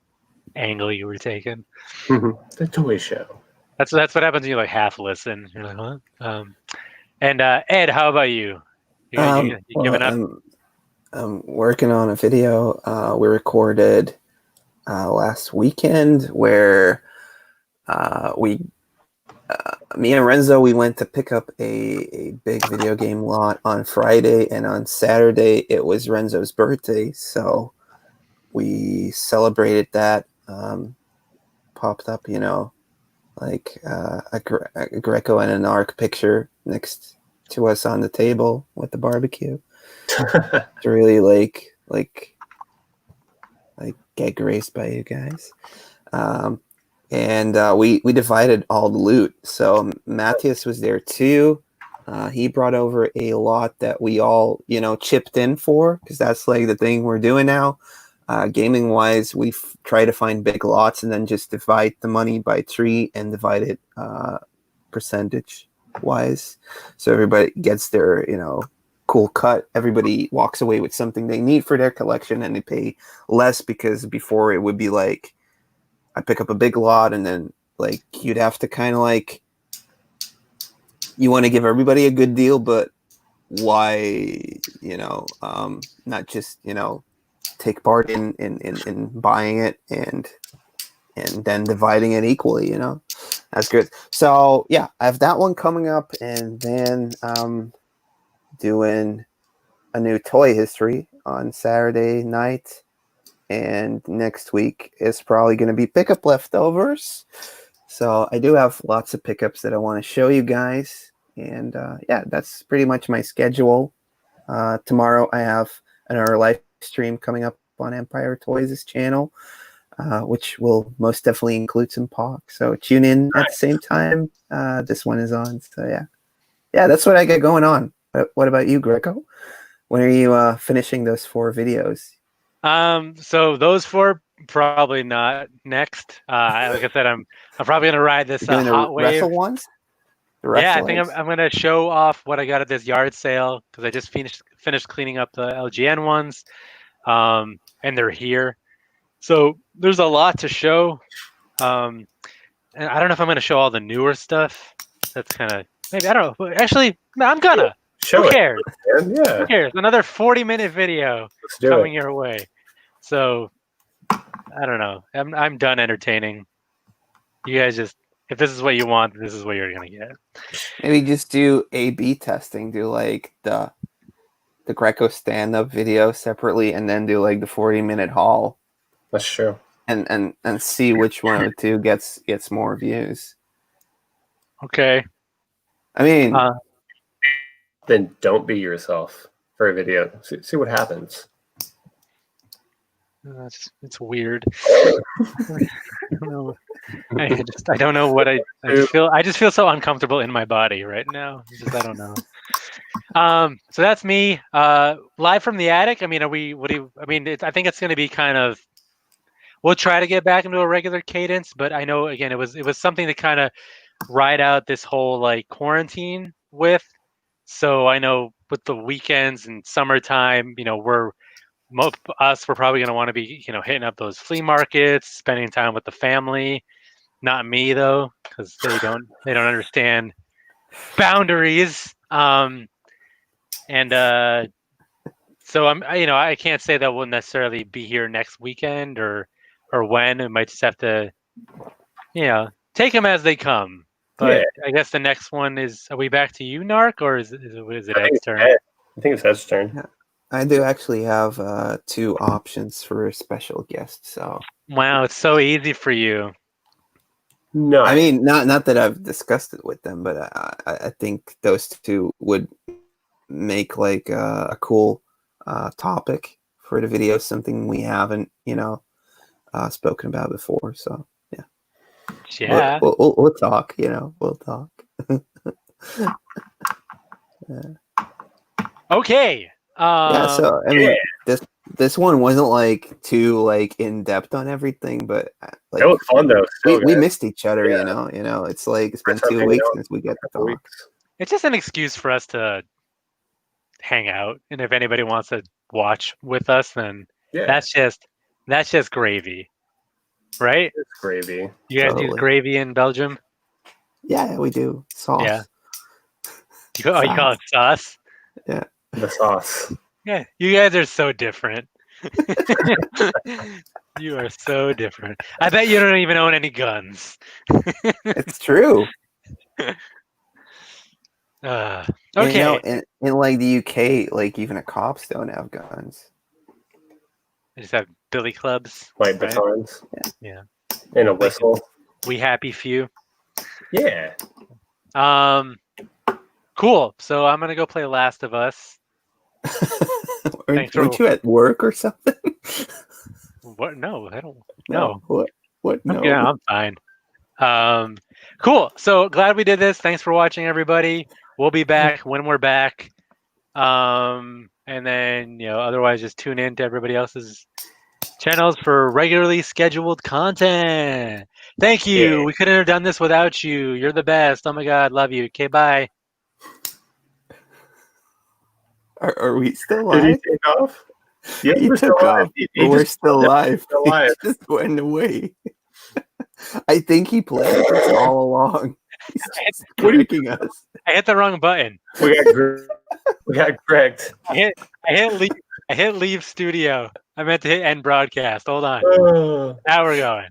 angle you were taking. The toy show. That's what happens when you like half listen. You're like, what? And Ed, how about you? You giving up? I'm working on a video we recorded last weekend where me and Renzo, we went to pick up a big video game lot on Friday, and on Saturday it was Renzo's birthday, so we celebrated that. Popped up, like a Greco and an Arc picture next to us on the table with the barbecue. To really like get graced by you guys. And we divided all the loot. So Matthias was there too. He brought over a lot that we all, chipped in for, because that's like the thing we're doing now. Gaming wise, we try to find big lots and then just divide the money by 3 and divide it percentage wise. So everybody gets their, cool cut. Everybody walks away with something they need for their collection, and they pay less, because before it would be like, I pick up a big lot and then like you'd have to kind of like, you want to give everybody a good deal, but why not just take part in buying it and then dividing it equally. That's good. So yeah, I have that one coming up, and then doing a new toy history on Saturday night, and next week is probably going to be pickup leftovers. So I do have lots of pickups that I want to show you guys, and yeah, that's pretty much my schedule. Tomorrow I have another live stream coming up on Empire Toys' channel, which will most definitely include some Pogs. So tune in at the same time this one is on. So yeah, that's what I got going on. What about you, Greco? When are you finishing those 4 videos? So those 4 probably not next. Like I said, I'm probably gonna ride this You're doing hot the wave. wrestle ones? Yeah, I think I'm gonna show off what I got at this yard sale because I just finished cleaning up the LGN ones, and they're here. So there's a lot to show, and I don't know if I'm gonna show all the newer stuff. That's kind of maybe I don't know. Actually, no, I'm gonna. Who cares? Yeah. Who cares? Another 40-minute video coming your way. So I don't know. I'm done entertaining. You guys just, if this is what you want, this is what you're gonna get. Maybe just do A/B testing. Do like the Greco stand-up video separately, and then do like the 40-minute haul. That's true. And see which one of the two gets more views. Okay. I mean, then don't be yourself for a video. See what happens. It's weird. I don't know. I don't know what I just feel. I just feel so uncomfortable in my body right now. I don't know. So that's me. Live from the attic. I mean, I think it's going to be kind of. We'll try to get back into a regular cadence, but I know again it was something to kind of ride out this whole like quarantine with. So I know with the weekends and summertime, we're probably going to want to be, hitting up those flea markets, spending time with the family. Not me though, because they don't understand boundaries. So I can't say that we'll necessarily be here next weekend or when. It might just have to, take them as they come. But I guess the next one is. Are we back to you, Narc, or is it Ed's turn? I think it's Ed's turn. Yeah. I do actually have 2 options for a special guest. So wow, it's so easy for you. No, I mean not that I've discussed it with them, but I think those 2 would make like a cool topic for the video, something we haven't spoken about before. So yeah, we'll talk. We'll talk. Okay. So I mean, this one wasn't like too like in depth on everything, but like it was fun though. We missed each other. It's like it's been 2 weeks since we get to talk. It's just an excuse for us to hang out, and if anybody wants to watch with us, then that's just gravy, right? It's gravy. You guys use gravy in Belgium? Yeah, we do. Sauce. Yeah. You call it sauce? Yeah. The sauce. Yeah, you guys are so different. You are so different. I bet you don't even own any guns. It's true. Okay. In like the UK, like even the cops don't have guns. They just have billy clubs. Like batons. Yeah. And a whistle. We happy few. Yeah. Cool. So I'm gonna go play Last of Us. Aren't you at work or something? What? No, I don't. No. What? No. Yeah, I'm fine. Cool. So glad we did this. Thanks for watching, everybody. We'll be back when we're back. And then otherwise, just tune in to everybody else's channels for regularly scheduled content. Thank you. We couldn't have done this without you. You're the best. Oh my God, love you. Okay, bye. Are we still live? Did he take off? Yeah, he took off. We're still live. He just went away. I think he planned this all along. He's just tricking us. I hit the wrong button. We got We got correct. I hit leave studio. I meant to hit end broadcast. Hold on. Oh. Now we're going.